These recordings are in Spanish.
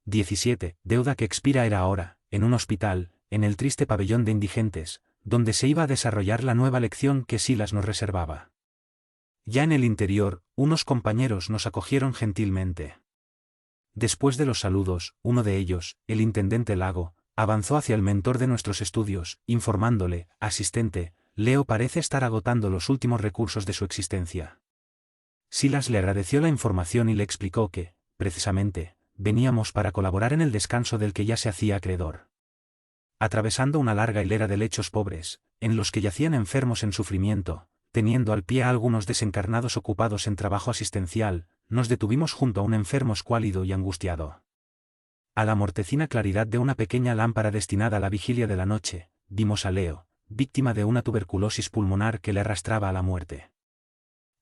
17. Deuda que expira era ahora, en un hospital, en el triste pabellón de indigentes, donde se iba a desarrollar la nueva lección que Silas nos reservaba. Ya en el interior, unos compañeros nos acogieron gentilmente. Después de los saludos, uno de ellos, el intendente Lago, avanzó hacia el mentor de nuestros estudios, informándole: asistente, Leo parece estar agotando los últimos recursos de su existencia. Silas le agradeció la información y le explicó que, precisamente, veníamos para colaborar en el descanso del que ya se hacía acreedor. Atravesando una larga hilera de lechos pobres, en los que yacían enfermos en sufrimiento, teniendo al pie a algunos desencarnados ocupados en trabajo asistencial, nos detuvimos junto a un enfermo escuálido y angustiado. A la mortecina claridad de una pequeña lámpara destinada a la vigilia de la noche, vimos a Leo, víctima de una tuberculosis pulmonar que le arrastraba a la muerte.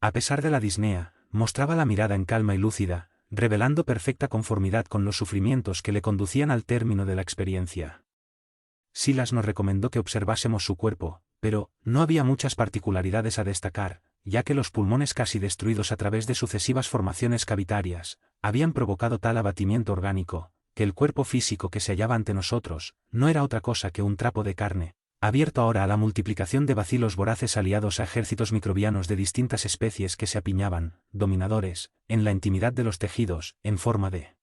A pesar de la disnea, mostraba la mirada en calma y lúcida, revelando perfecta conformidad con los sufrimientos que le conducían al término de la experiencia. Silas nos recomendó que observásemos su cuerpo, pero no había muchas particularidades a destacar, ya que los pulmones casi destruidos a través de sucesivas formaciones cavitarias, habían provocado tal abatimiento orgánico, que el cuerpo físico que se hallaba ante nosotros, no era otra cosa que un trapo de carne, abierto ahora a la multiplicación de bacilos voraces aliados a ejércitos microbianos de distintas especies que se apiñaban, dominadores, en la intimidad de los tejidos, en forma de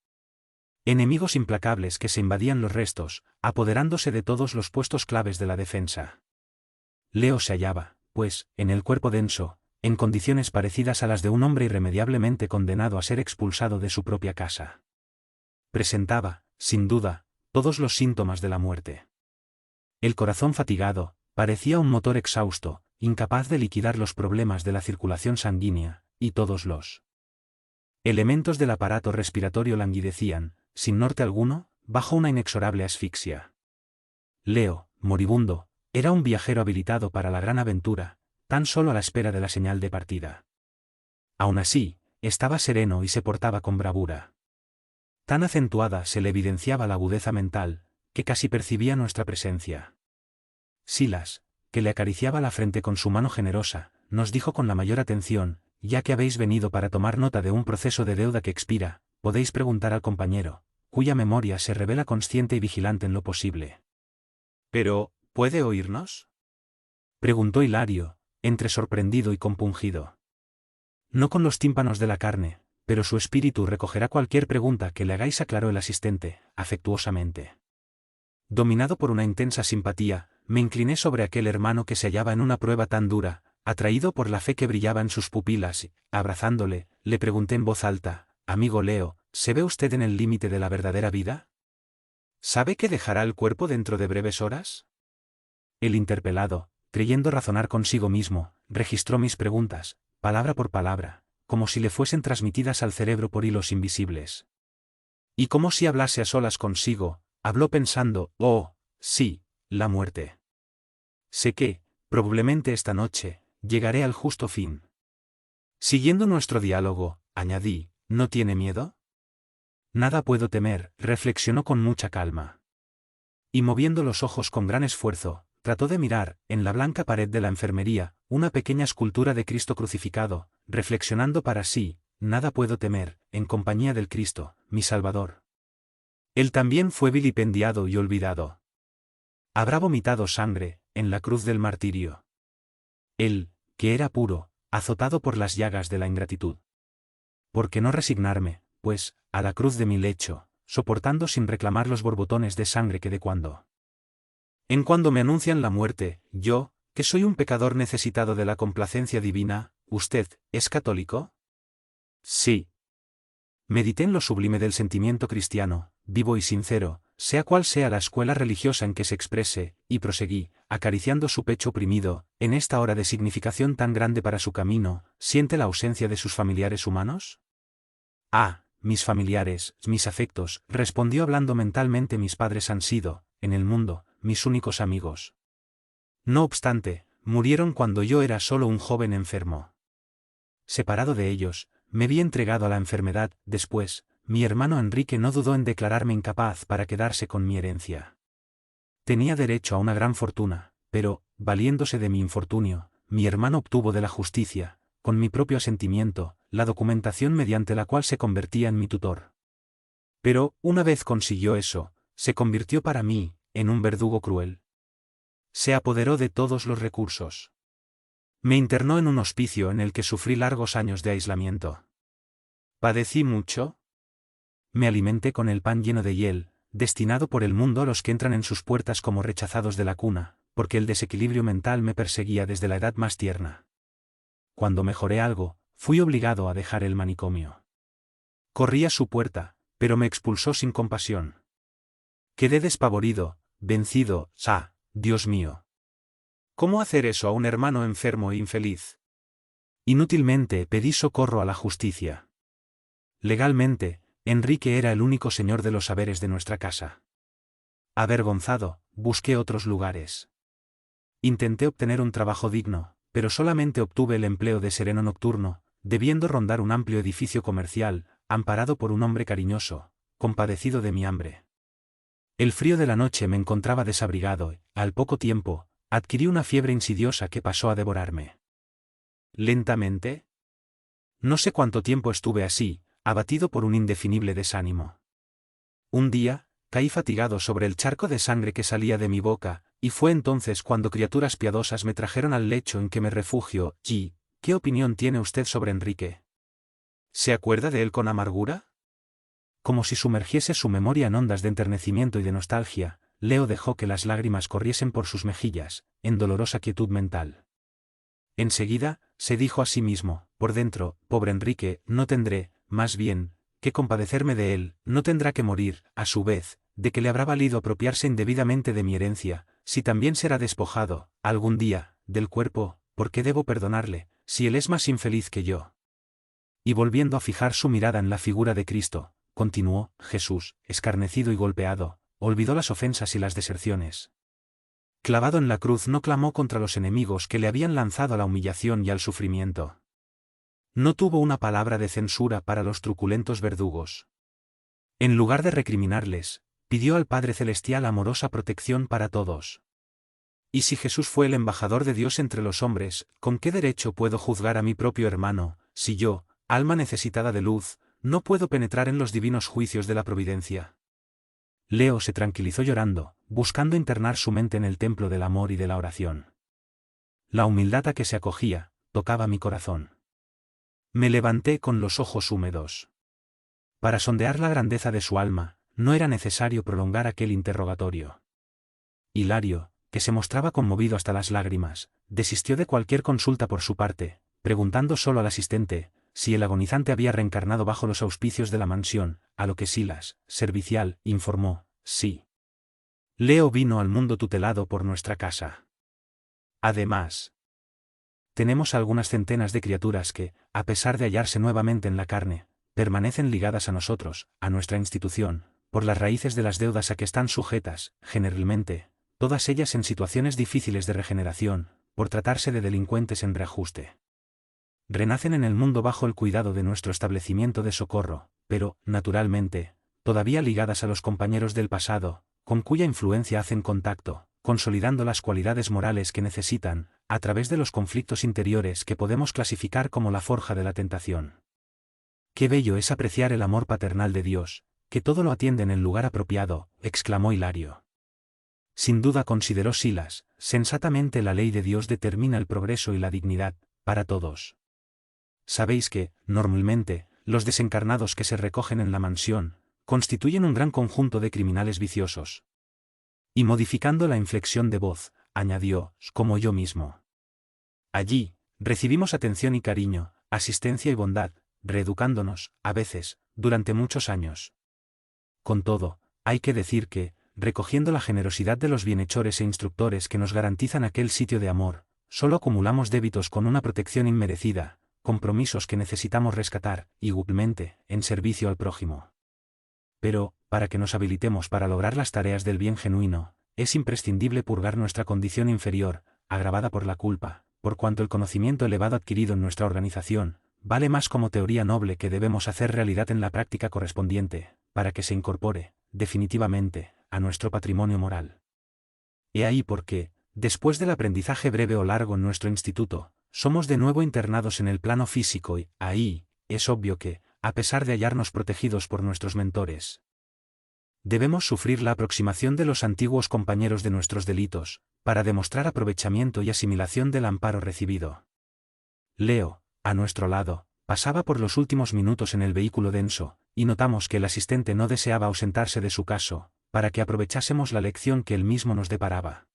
enemigos implacables que se invadían los restos, apoderándose de todos los puestos claves de la defensa. Leo se hallaba, pues, en el cuerpo denso, en condiciones parecidas a las de un hombre irremediablemente condenado a ser expulsado de su propia casa. Presentaba, sin duda, todos los síntomas de la muerte. El corazón fatigado, parecía un motor exhausto, incapaz de liquidar los problemas de la circulación sanguínea, y todos los elementos del aparato respiratorio languidecían, sin norte alguno, bajo una inexorable asfixia. Leo, moribundo, era un viajero habilitado para la gran aventura, tan solo a la espera de la señal de partida. Aún así, estaba sereno y se portaba con bravura. Tan acentuada se le evidenciaba la agudeza mental, que casi percibía nuestra presencia. Silas, que le acariciaba la frente con su mano generosa, nos dijo con la mayor atención: ya que habéis venido para tomar nota de un proceso de deuda que expira, podéis preguntar al compañero, cuya memoria se revela consciente y vigilante en lo posible. Pero, ¿puede oírnos?, preguntó Hilario, entre sorprendido y compungido. No con los tímpanos de la carne, pero su espíritu recogerá cualquier pregunta que le hagáis, aclaró el asistente, afectuosamente. Dominado por una intensa simpatía, me incliné sobre aquel hermano que se hallaba en una prueba tan dura, atraído por la fe que brillaba en sus pupilas y, abrazándole, le pregunté en voz alta: amigo Leo, ¿se ve usted en el límite de la verdadera vida? ¿Sabe que dejará el cuerpo dentro de breves horas? El interpelado, creyendo razonar consigo mismo, registró mis preguntas, palabra por palabra, como si le fuesen transmitidas al cerebro por hilos invisibles. Y como si hablase a solas consigo, habló pensando: oh, sí, la muerte. Sé que, probablemente esta noche, llegaré al justo fin. Siguiendo nuestro diálogo, añadí: ¿no tiene miedo? Nada puedo temer, reflexionó con mucha calma. Y moviendo los ojos con gran esfuerzo, trató de mirar, en la blanca pared de la enfermería, una pequeña escultura de Cristo crucificado, reflexionando para sí: nada puedo temer, en compañía del Cristo, mi Salvador. Él también fue vilipendiado y olvidado. Habrá vomitado sangre, en la cruz del martirio. Él, que era puro, azotado por las llagas de la ingratitud. ¿Por qué no resignarme, pues, a la cruz de mi lecho, soportando sin reclamar los borbotones de sangre que de cuando en cuando me anuncian la muerte? Yo, que soy un pecador necesitado de la complacencia divina. ¿Usted es católico? Sí. Medité en lo sublime del sentimiento cristiano, vivo y sincero, sea cual sea la escuela religiosa en que se exprese, y proseguí, acariciando su pecho oprimido: en esta hora de significación tan grande para su camino, ¿siente la ausencia de sus familiares humanos? Ah, mis familiares, mis afectos, respondió hablando mentalmente: mis padres han sido, en el mundo, mis únicos amigos. No obstante, murieron cuando yo era solo un joven enfermo. Separado de ellos, me vi entregado a la enfermedad. Después, mi hermano Enrique no dudó en declararme incapaz para quedarse con mi herencia. Tenía derecho a una gran fortuna, pero, valiéndose de mi infortunio, mi hermano obtuvo de la justicia, con mi propio asentimiento, la documentación mediante la cual se convertía en mi tutor. Pero, una vez consiguió eso, se convirtió para mí, en un verdugo cruel. Se apoderó de todos los recursos. Me internó en un hospicio en el que sufrí largos años de aislamiento. ¿Padecí mucho? Me alimenté con el pan lleno de hiel, destinado por el mundo a los que entran en sus puertas como rechazados de la cuna, porque el desequilibrio mental me perseguía desde la edad más tierna. Cuando mejoré algo, fui obligado a dejar el manicomio. Corrí a su puerta, pero me expulsó sin compasión. Quedé despavorido, vencido. Dios mío. ¿Cómo hacer eso a un hermano enfermo e infeliz? Inútilmente pedí socorro a la justicia. Legalmente, Enrique era el único señor de los saberes de nuestra casa. Avergonzado, busqué otros lugares. Intenté obtener un trabajo digno, pero solamente obtuve el empleo de sereno nocturno, debiendo rondar un amplio edificio comercial, amparado por un hombre cariñoso, compadecido de mi hambre. El frío de la noche me encontraba desabrigado y, al poco tiempo, adquirí una fiebre insidiosa que pasó a devorarme. ¿Lentamente? No sé cuánto tiempo estuve así, abatido por un indefinible desánimo. Un día, caí fatigado sobre el charco de sangre que salía de mi boca, y fue entonces cuando criaturas piadosas me trajeron al lecho en que me refugio. ¿Qué opinión tiene usted sobre Enrique? ¿Se acuerda de él con amargura? Como si sumergiese su memoria en ondas de enternecimiento y de nostalgia, Leo dejó que las lágrimas corriesen por sus mejillas, en dolorosa quietud mental. Enseguida, se dijo a sí mismo, por dentro: pobre Enrique, no tendré, más bien, que compadecerme de él, no tendrá que morir, a su vez, de que le habrá valido apropiarse indebidamente de mi herencia, si también será despojado, algún día, del cuerpo, ¿por qué debo perdonarle, si él es más infeliz que yo? Y volviendo a fijar su mirada en la figura de Cristo, continuó: Jesús, escarnecido y golpeado, olvidó las ofensas y las deserciones. Clavado en la cruz no clamó contra los enemigos que le habían lanzado a la humillación y al sufrimiento. No tuvo una palabra de censura para los truculentos verdugos. En lugar de recriminarles, pidió al Padre Celestial amorosa protección para todos. Y si Jesús fue el embajador de Dios entre los hombres, ¿con qué derecho puedo juzgar a mi propio hermano, si yo, alma necesitada de luz, no puedo penetrar en los divinos juicios de la providencia? Leo se tranquilizó llorando, buscando internar su mente en el templo del amor y de la oración. La humildad a que se acogía, tocaba mi corazón. Me levanté con los ojos húmedos. Para sondear la grandeza de su alma, no era necesario prolongar aquel interrogatorio. Hilario, que se mostraba conmovido hasta las lágrimas, desistió de cualquier consulta por su parte, preguntando solo al asistente si el agonizante había reencarnado bajo los auspicios de la mansión, a lo que Silas, servicial, informó: sí. Leo vino al mundo tutelado por nuestra casa. Además, tenemos algunas centenas de criaturas que, a pesar de hallarse nuevamente en la carne, permanecen ligadas a nosotros, a nuestra institución, por las raíces de las deudas a que están sujetas, generalmente, todas ellas en situaciones difíciles de regeneración, por tratarse de delincuentes en reajuste. Renacen en el mundo bajo el cuidado de nuestro establecimiento de socorro, pero, naturalmente, todavía ligadas a los compañeros del pasado, con cuya influencia hacen contacto, consolidando las cualidades morales que necesitan, a través de los conflictos interiores que podemos clasificar como la forja de la tentación. Qué bello es apreciar el amor paternal de Dios, que todo lo atiende en el lugar apropiado, exclamó Hilario. Sin duda, consideró Silas, sensatamente la ley de Dios determina el progreso y la dignidad, para todos. Sabéis que, normalmente, los desencarnados que se recogen en la mansión, constituyen un gran conjunto de criminales viciosos. Y modificando la inflexión de voz, añadió: como yo mismo. Allí, recibimos atención y cariño, asistencia y bondad, reeducándonos, a veces, durante muchos años. Con todo, hay que decir que, recogiendo la generosidad de los bienhechores e instructores que nos garantizan aquel sitio de amor, solo acumulamos débitos con una protección inmerecida, compromisos que necesitamos rescatar, igualmente, en servicio al prójimo. Pero, para que nos habilitemos para lograr las tareas del bien genuino, es imprescindible purgar nuestra condición inferior, agravada por la culpa, por cuanto el conocimiento elevado adquirido en nuestra organización, vale más como teoría noble que debemos hacer realidad en la práctica correspondiente, para que se incorpore, definitivamente, a nuestro patrimonio moral. He ahí por qué, después del aprendizaje breve o largo en nuestro instituto, somos de nuevo internados en el plano físico y, ahí, es obvio que, a pesar de hallarnos protegidos por nuestros mentores, Debemos sufrir la aproximación de los antiguos compañeros de nuestros delitos, para demostrar aprovechamiento y asimilación del amparo recibido. Leo, a nuestro lado, pasaba por los últimos minutos en el vehículo denso, y notamos que el asistente no deseaba ausentarse de su caso, para que aprovechásemos la lección que él mismo nos deparaba.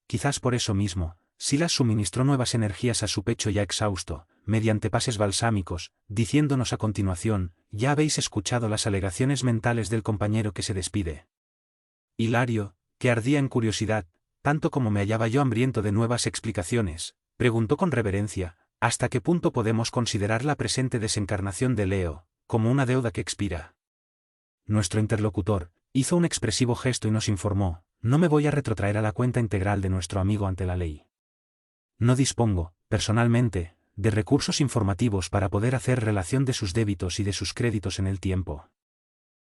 Quizás por eso mismo, Silas suministró nuevas energías a su pecho ya exhausto, mediante pases balsámicos, diciéndonos a continuación: ya habéis escuchado las alegaciones mentales del compañero que se despide. Hilario, que ardía en curiosidad, tanto como me hallaba yo hambriento de nuevas explicaciones, preguntó con reverencia: ¿hasta qué punto podemos considerar la presente desencarnación de Leo como una deuda que expira? Nuestro interlocutor hizo un expresivo gesto y nos informó: no me voy a retrotraer a la cuenta integral de nuestro amigo ante la ley. No dispongo, personalmente, de recursos informativos para poder hacer relación de sus débitos y de sus créditos en el tiempo.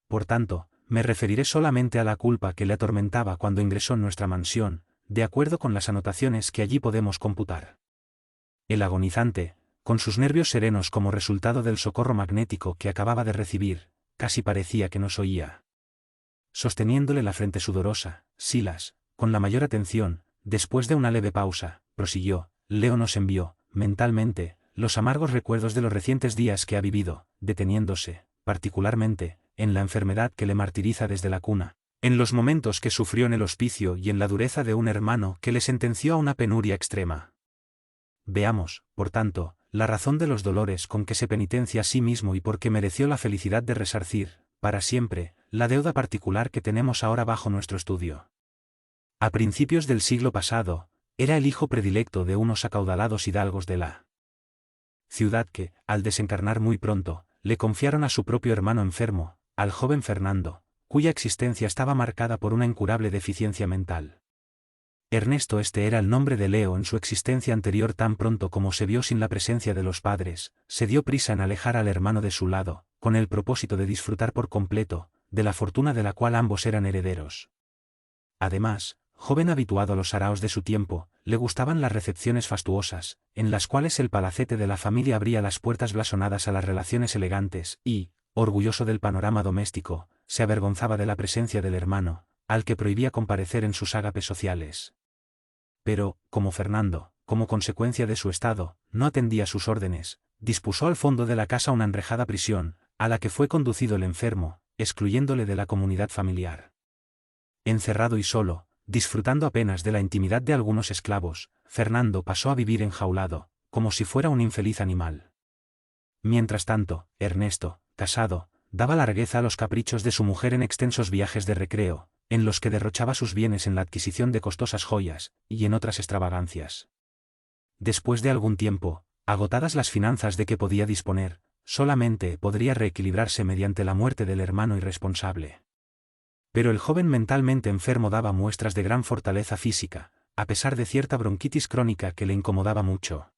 Por tanto, me referiré solamente a la culpa que le atormentaba cuando ingresó en nuestra mansión, de acuerdo con las anotaciones que allí podemos computar. El agonizante, con sus nervios serenos como resultado del socorro magnético que acababa de recibir, casi parecía que nos oía. Sosteniéndole la frente sudorosa, Silas, con la mayor atención, después de una leve pausa, prosiguió: Leo nos envió, mentalmente, los amargos recuerdos de los recientes días que ha vivido, deteniéndose, particularmente, en la enfermedad que le martiriza desde la cuna, en los momentos que sufrió en el hospicio y en la dureza de un hermano que le sentenció a una penuria extrema. Veamos, por tanto, la razón de los dolores con que se penitencia a sí mismo y por qué mereció la felicidad de resarcir, para siempre, la deuda particular que tenemos ahora bajo nuestro estudio. A principios del siglo pasado, era el hijo predilecto de unos acaudalados hidalgos de la ciudad que, al desencarnar muy pronto, le confiaron a su propio hermano enfermo, al joven Fernando, cuya existencia estaba marcada por una incurable deficiencia mental. Ernesto, este era el nombre de Leo en su existencia anterior. Tan pronto como se vio sin la presencia de los padres, se dio prisa en alejar al hermano de su lado, con el propósito de disfrutar por completo de la fortuna de la cual ambos eran herederos. Además, joven habituado a los saraos de su tiempo, le gustaban las recepciones fastuosas, en las cuales el palacete de la familia abría las puertas blasonadas a las relaciones elegantes, y, orgulloso del panorama doméstico, se avergonzaba de la presencia del hermano, al que prohibía comparecer en sus ágapes sociales. Pero, como Fernando, como consecuencia de su estado, no atendía sus órdenes, dispuso al fondo de la casa una enrejada prisión, a la que fue conducido el enfermo, excluyéndole de la comunidad familiar. Encerrado y solo, disfrutando apenas de la intimidad de algunos esclavos, Fernando pasó a vivir enjaulado, como si fuera un infeliz animal. Mientras tanto, Ernesto, casado, daba largueza a los caprichos de su mujer en extensos viajes de recreo, en los que derrochaba sus bienes en la adquisición de costosas joyas, y en otras extravagancias. Después de algún tiempo, agotadas las finanzas de que podía disponer, solamente podría reequilibrarse mediante la muerte del hermano irresponsable. Pero el joven mentalmente enfermo daba muestras de gran fortaleza física, a pesar de cierta bronquitis crónica que le incomodaba mucho.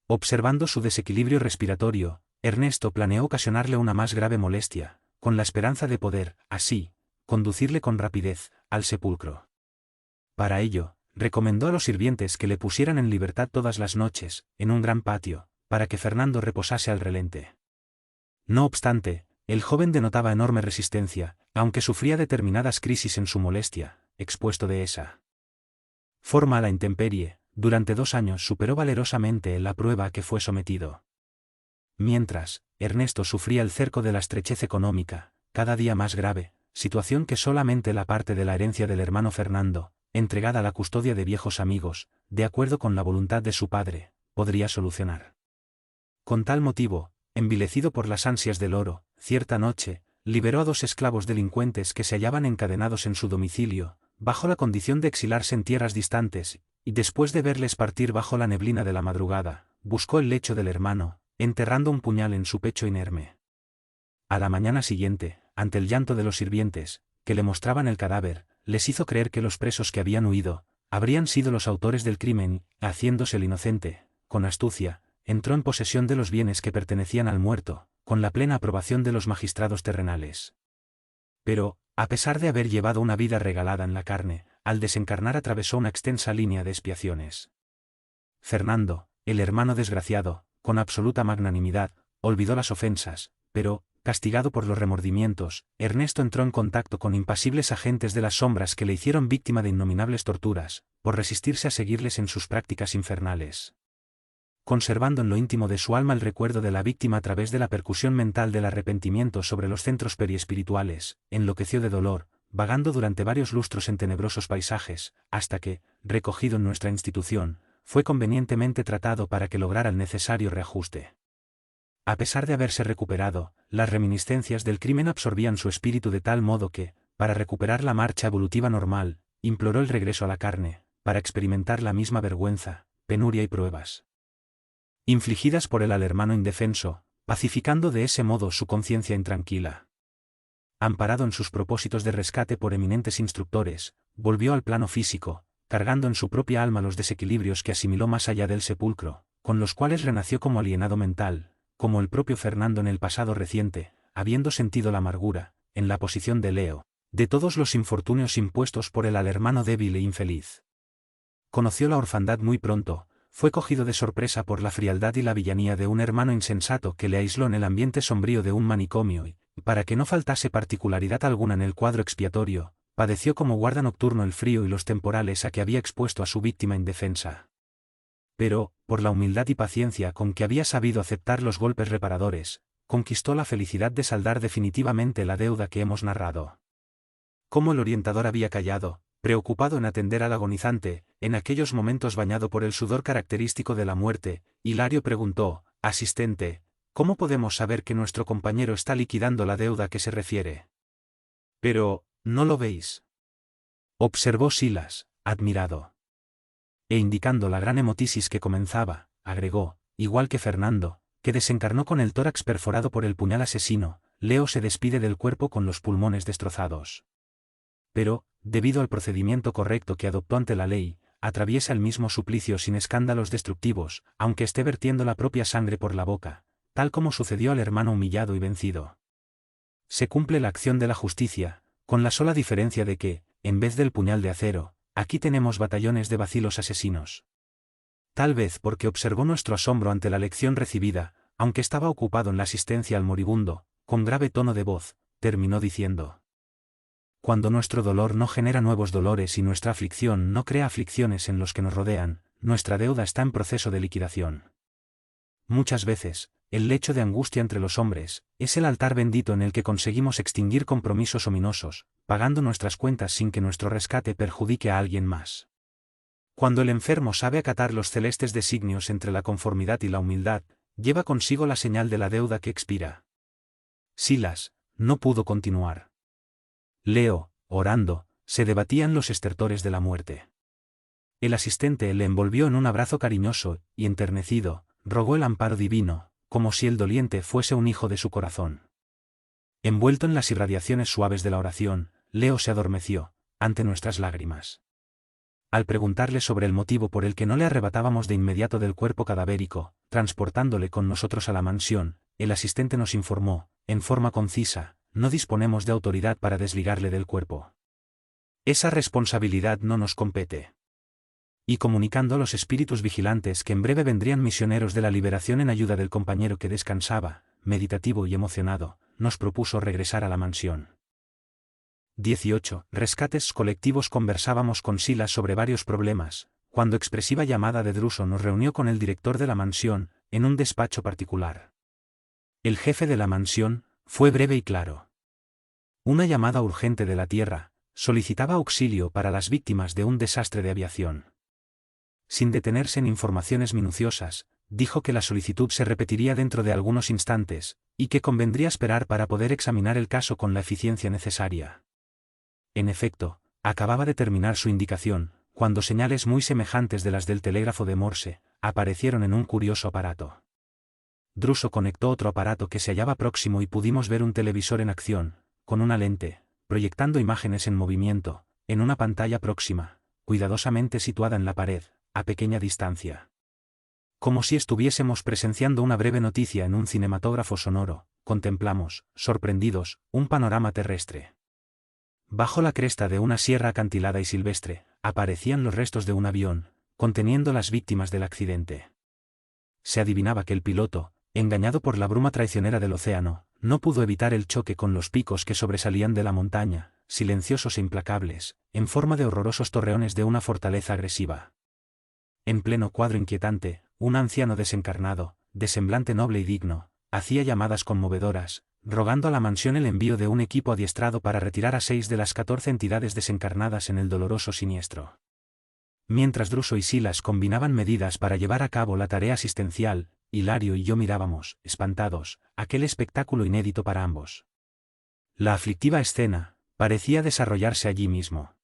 Observando su desequilibrio respiratorio, Ernesto planeó ocasionarle una más grave molestia, con la esperanza de poder, así, conducirle con rapidez al sepulcro. Para ello, recomendó a los sirvientes que le pusieran en libertad todas las noches, en un gran patio, para que Fernando reposase al relente. No obstante, el joven denotaba enorme resistencia, aunque sufría determinadas crisis en su molestia, expuesto de esa forma a la intemperie. Durante 2 años superó valerosamente la prueba a que fue sometido. Mientras, Ernesto sufría el cerco de la estrechez económica, cada día más grave, situación que solamente la parte de la herencia del hermano Fernando, entregada a la custodia de viejos amigos, de acuerdo con la voluntad de su padre, podría solucionar. Con tal motivo, envilecido por las ansias del oro, cierta noche, liberó a 2 esclavos delincuentes que se hallaban encadenados en su domicilio, bajo la condición de exilarse en tierras distantes, y después de verles partir bajo la neblina de la madrugada, buscó el lecho del hermano, enterrando un puñal en su pecho inerme. A la mañana siguiente, ante el llanto de los sirvientes, que le mostraban el cadáver, les hizo creer que los presos que habían huido, habrían sido los autores del crimen y, haciéndose el inocente, con astucia, entró en posesión de los bienes que pertenecían al muerto, con la plena aprobación de los magistrados terrenales. Pero, a pesar de haber llevado una vida regalada en la carne, al desencarnar atravesó una extensa línea de expiaciones. Fernando, el hermano desgraciado, con absoluta magnanimidad, olvidó las ofensas, pero, castigado por los remordimientos, Ernesto entró en contacto con impasibles agentes de las sombras que le hicieron víctima de innominables torturas, por resistirse a seguirles en sus prácticas infernales. Conservando en lo íntimo de su alma el recuerdo de la víctima a través de la percusión mental del arrepentimiento sobre los centros periespirituales, enloqueció de dolor, vagando durante varios lustros en tenebrosos paisajes, hasta que, recogido en nuestra institución, fue convenientemente tratado para que lograra el necesario reajuste. A pesar de haberse recuperado, las reminiscencias del crimen absorbían su espíritu de tal modo que, para recuperar la marcha evolutiva normal, imploró el regreso a la carne, para experimentar la misma vergüenza, penuria y pruebas infligidas por él al hermano indefenso, pacificando de ese modo su conciencia intranquila. Amparado en sus propósitos de rescate por eminentes instructores, volvió al plano físico, cargando en su propia alma los desequilibrios que asimiló más allá del sepulcro, con los cuales renació como alienado mental, como el propio Fernando en el pasado reciente, habiendo sentido la amargura, en la posición de Leo, de todos los infortunios impuestos por él al hermano débil e infeliz. Conoció la orfandad muy pronto, fue cogido de sorpresa por la frialdad y la villanía de un hermano insensato que le aisló en el ambiente sombrío de un manicomio y, para que no faltase particularidad alguna en el cuadro expiatorio, padeció como guarda nocturno el frío y los temporales a que había expuesto a su víctima indefensa. Pero, por la humildad y paciencia con que había sabido aceptar los golpes reparadores, conquistó la felicidad de saldar definitivamente la deuda que hemos narrado. Cómo el orientador había callado, preocupado en atender al agonizante, en aquellos momentos bañado por el sudor característico de la muerte, Hilario preguntó, asistente, ¿cómo podemos saber que nuestro compañero está liquidando la deuda que se refiere? Pero, ¿no lo veis?, observó Silas, admirado. E indicando la gran hemotisis que comenzaba, agregó, igual que Fernando, que desencarnó con el tórax perforado por el puñal asesino, Leo se despide del cuerpo con los pulmones destrozados. Pero, debido al procedimiento correcto que adoptó ante la ley, atraviesa el mismo suplicio sin escándalos destructivos, aunque esté vertiendo la propia sangre por la boca, tal como sucedió al hermano humillado y vencido. Se cumple la acción de la justicia, con la sola diferencia de que, en vez del puñal de acero, aquí tenemos batallones de bacilos asesinos. Tal vez porque observó nuestro asombro ante la lección recibida, aunque estaba ocupado en la asistencia al moribundo, con grave tono de voz, terminó diciendo: cuando nuestro dolor no genera nuevos dolores y nuestra aflicción no crea aflicciones en los que nos rodean, nuestra deuda está en proceso de liquidación. Muchas veces, el lecho de angustia entre los hombres, es el altar bendito en el que conseguimos extinguir compromisos ominosos, pagando nuestras cuentas sin que nuestro rescate perjudique a alguien más. Cuando el enfermo sabe acatar los celestes designios entre la conformidad y la humildad, lleva consigo la señal de la deuda que expira. Silas no pudo continuar. Leo, orando, se debatía en los estertores de la muerte. El asistente le envolvió en un abrazo cariñoso, y enternecido, rogó el amparo divino, como si el doliente fuese un hijo de su corazón. Envuelto en las irradiaciones suaves de la oración, Leo se adormeció, ante nuestras lágrimas. Al preguntarle sobre el motivo por el que no le arrebatábamos de inmediato del cuerpo cadavérico, transportándole con nosotros a la mansión, el asistente nos informó, en forma concisa: no disponemos de autoridad para desligarle del cuerpo. Esa responsabilidad no nos compete. Y comunicando a los espíritus vigilantes que en breve vendrían misioneros de la liberación en ayuda del compañero que descansaba, meditativo y emocionado, nos propuso regresar a la mansión. 18. Rescates colectivos. Conversábamos con Silas sobre varios problemas, cuando expresiva llamada de Druso nos reunió con el director de la mansión, en un despacho particular. El jefe de la mansión fue breve y claro. Una llamada urgente de la Tierra, solicitaba auxilio para las víctimas de un desastre de aviación. Sin detenerse en informaciones minuciosas, dijo que la solicitud se repetiría dentro de algunos instantes, y que convendría esperar para poder examinar el caso con la eficiencia necesaria. En efecto, acababa de terminar su indicación, cuando señales muy semejantes de las del telégrafo de Morse, aparecieron en un curioso aparato. Druso conectó otro aparato que se hallaba próximo y pudimos ver un televisor en acción, con una lente, proyectando imágenes en movimiento, en una pantalla próxima, cuidadosamente situada en la pared, a pequeña distancia. Como si estuviésemos presenciando una breve noticia en un cinematógrafo sonoro, contemplamos, sorprendidos, un panorama terrestre. Bajo la cresta de una sierra acantilada y silvestre, aparecían los restos de un avión, conteniendo las víctimas del accidente. Se adivinaba que el piloto, engañado por la bruma traicionera del océano, no pudo evitar el choque con los picos que sobresalían de la montaña, silenciosos e implacables, en forma de horrorosos torreones de una fortaleza agresiva. En pleno cuadro inquietante, un anciano desencarnado, de semblante noble y digno, hacía llamadas conmovedoras, rogando a la mansión el envío de un equipo adiestrado para retirar a 6 de las 14 entidades desencarnadas en el doloroso siniestro. Mientras Druso y Silas combinaban medidas para llevar a cabo la tarea asistencial, Hilario y yo mirábamos, espantados, aquel espectáculo inédito para ambos. La aflictiva escena parecía desarrollarse allí mismo.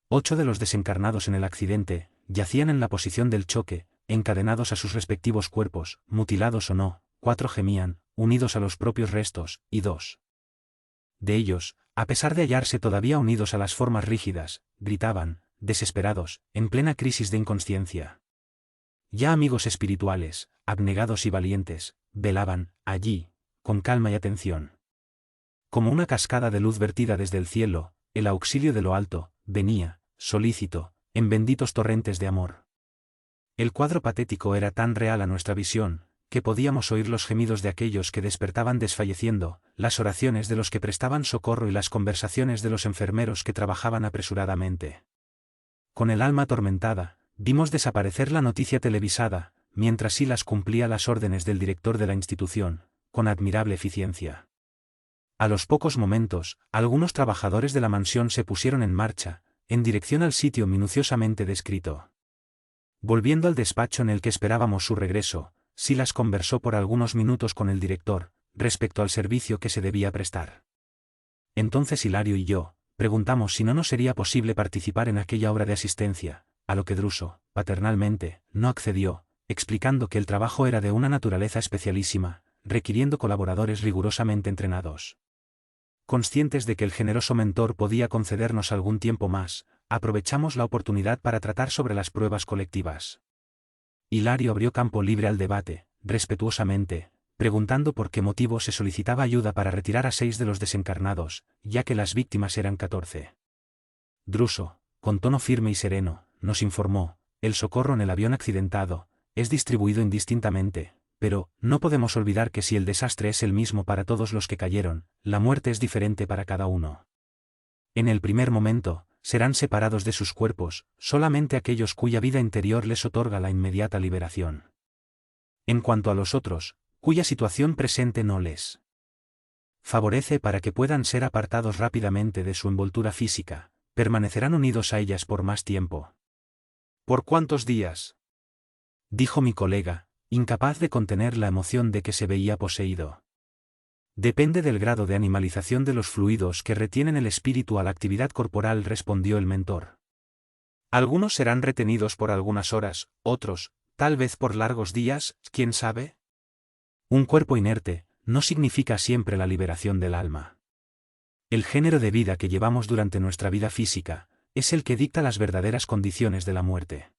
8 de los desencarnados en el accidente yacían en la posición del choque, encadenados a sus respectivos cuerpos, mutilados o no. 4 gemían, unidos a los propios restos, y 2 de ellos, a pesar de hallarse todavía unidos a las formas rígidas, gritaban, desesperados, en plena crisis de inconsciencia. Ya amigos espirituales, abnegados y valientes, velaban, allí, con calma y atención. Como una cascada de luz vertida desde el cielo, el auxilio de lo alto, venía, solícito, en benditos torrentes de amor. El cuadro patético era tan real a nuestra visión, que podíamos oír los gemidos de aquellos que despertaban desfalleciendo, las oraciones de los que prestaban socorro y las conversaciones de los enfermeros que trabajaban apresuradamente. Con el alma atormentada, vimos desaparecer la noticia televisada, mientras Silas cumplía las órdenes del director de la institución, con admirable eficiencia. A los pocos momentos, algunos trabajadores de la mansión se pusieron en marcha, en dirección al sitio minuciosamente descrito. Volviendo al despacho en el que esperábamos su regreso, Silas conversó por algunos minutos con el director, respecto al servicio que se debía prestar. Entonces Hilario y yo, preguntamos si no nos sería posible participar en aquella obra de asistencia, a lo que Druso, paternalmente, no accedió, explicando que el trabajo era de una naturaleza especialísima, requiriendo colaboradores rigurosamente entrenados. Conscientes de que el generoso mentor podía concedernos algún tiempo más, aprovechamos la oportunidad para tratar sobre las pruebas colectivas. Hilario abrió campo libre al debate, respetuosamente, preguntando por qué motivo se solicitaba ayuda para retirar a 6 de los desencarnados, ya que las víctimas eran 14. Druso, con tono firme y sereno, nos informó, el socorro en el avión accidentado, es distribuido indistintamente, pero, no podemos olvidar que si el desastre es el mismo para todos los que cayeron, la muerte es diferente para cada uno. En el primer momento, serán separados de sus cuerpos, solamente aquellos cuya vida interior les otorga la inmediata liberación. En cuanto a los otros, cuya situación presente no les favorece para que puedan ser apartados rápidamente de su envoltura física, permanecerán unidos a ellas por más tiempo. ¿Por cuántos días?, dijo mi colega, incapaz de contener la emoción de que se veía poseído. Depende del grado de animalización de los fluidos que retienen el espíritu a la actividad corporal, respondió el mentor. Algunos serán retenidos por algunas horas, otros, tal vez por largos días, ¿quién sabe? Un cuerpo inerte no significa siempre la liberación del alma. El género de vida que llevamos durante nuestra vida física es el que dicta las verdaderas condiciones de la muerte.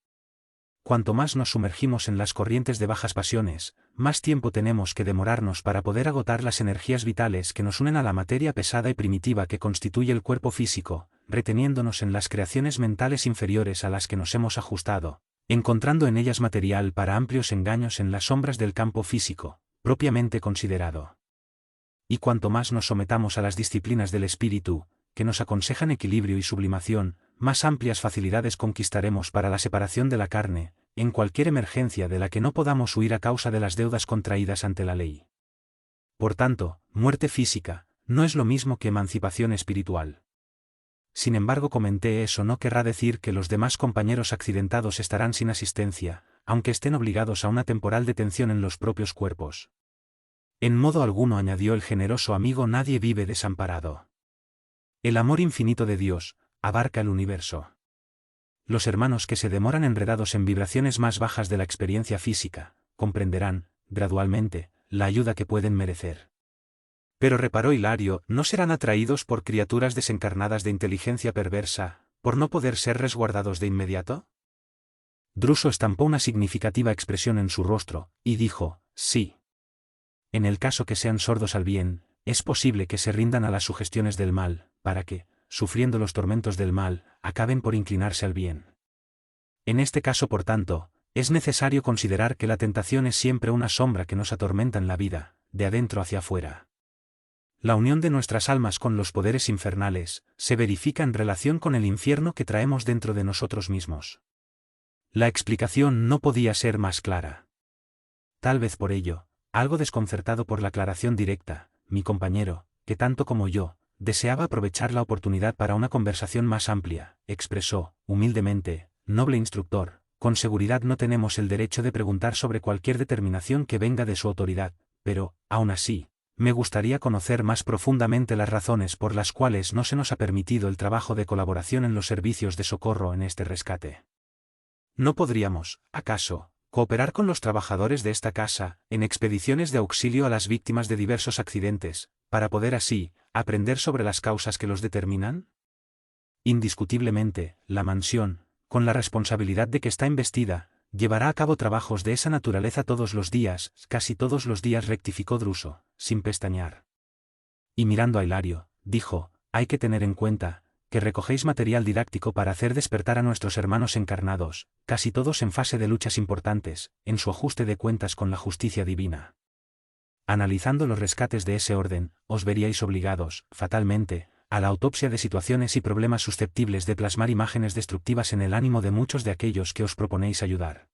Cuanto más nos sumergimos en las corrientes de bajas pasiones, más tiempo tenemos que demorarnos para poder agotar las energías vitales que nos unen a la materia pesada y primitiva que constituye el cuerpo físico, reteniéndonos en las creaciones mentales inferiores a las que nos hemos ajustado, encontrando en ellas material para amplios engaños en las sombras del campo físico, propiamente considerado. Y cuanto más nos sometamos a las disciplinas del espíritu, que nos aconsejan equilibrio y sublimación, más amplias facilidades conquistaremos para la separación de la carne, en cualquier emergencia de la que no podamos huir a causa de las deudas contraídas ante la ley. Por tanto, muerte física, no es lo mismo que emancipación espiritual. Sin embargo, comenté, eso no querrá decir que los demás compañeros accidentados estarán sin asistencia, aunque estén obligados a una temporal detención en los propios cuerpos. En modo alguno, añadió el generoso amigo, nadie vive desamparado. El amor infinito de Dios abarca el universo. Los hermanos que se demoran enredados en vibraciones más bajas de la experiencia física, comprenderán, gradualmente, la ayuda que pueden merecer. Pero reparó Hilario, ¿no serán atraídos por criaturas desencarnadas de inteligencia perversa, por no poder ser resguardados de inmediato? Druso estampó una significativa expresión en su rostro, y dijo, sí. En el caso que sean sordos al bien, es posible que se rindan a las sugestiones del mal, para que, sufriendo los tormentos del mal, acaben por inclinarse al bien. En este caso, por tanto, es necesario considerar que la tentación es siempre una sombra que nos atormenta en la vida, de adentro hacia afuera. La unión de nuestras almas con los poderes infernales se verifica en relación con el infierno que traemos dentro de nosotros mismos. La explicación no podía ser más clara. Tal vez por ello, algo desconcertado por la aclaración directa, mi compañero, que tanto como yo, deseaba aprovechar la oportunidad para una conversación más amplia, expresó, humildemente, noble instructor, con seguridad no tenemos el derecho de preguntar sobre cualquier determinación que venga de su autoridad, pero, aún así, me gustaría conocer más profundamente las razones por las cuales no se nos ha permitido el trabajo de colaboración en los servicios de socorro en este rescate. ¿No podríamos, acaso, cooperar con los trabajadores de esta casa, en expediciones de auxilio a las víctimas de diversos accidentes, para poder así, aprender sobre las causas que los determinan? Indiscutiblemente, la mansión, con la responsabilidad de que está investida, llevará a cabo trabajos de esa naturaleza todos los días, casi todos los días, rectificó Druso, sin pestañear. Y mirando a Hilario, dijo, hay que tener en cuenta, que recogéis material didáctico para hacer despertar a nuestros hermanos encarnados, casi todos en fase de luchas importantes, en su ajuste de cuentas con la justicia divina. Analizando los rescates de ese orden, os veríais obligados, fatalmente, a la autopsia de situaciones y problemas susceptibles de plasmar imágenes destructivas en el ánimo de muchos de aquellos que os proponéis ayudar.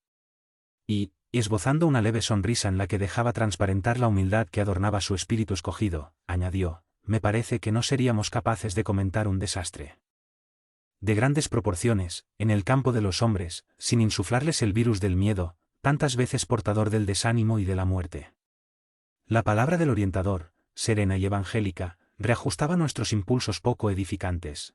Y, esbozando una leve sonrisa en la que dejaba transparentar la humildad que adornaba su espíritu escogido, añadió, me parece que no seríamos capaces de comentar un desastre de grandes proporciones, en el campo de los hombres, sin insuflarles el virus del miedo, tantas veces portador del desánimo y de la muerte. La palabra del orientador, serena y evangélica, reajustaba nuestros impulsos poco edificantes.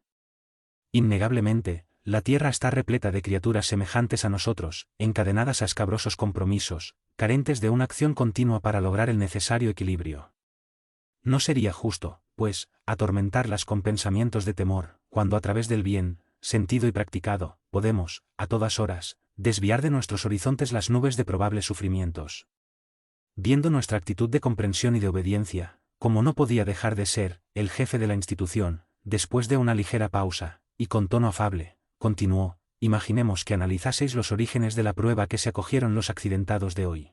Innegablemente, la tierra está repleta de criaturas semejantes a nosotros, encadenadas a escabrosos compromisos, carentes de una acción continua para lograr el necesario equilibrio. No sería justo, pues, atormentarlas con pensamientos de temor, cuando a través del bien, sentido y practicado, podemos, a todas horas, desviar de nuestros horizontes las nubes de probables sufrimientos. Viendo nuestra actitud de comprensión y de obediencia, como no podía dejar de ser, el jefe de la institución, después de una ligera pausa, y con tono afable, continuó, imaginemos que analizaseis los orígenes de la prueba que se acogieron los accidentados de hoy.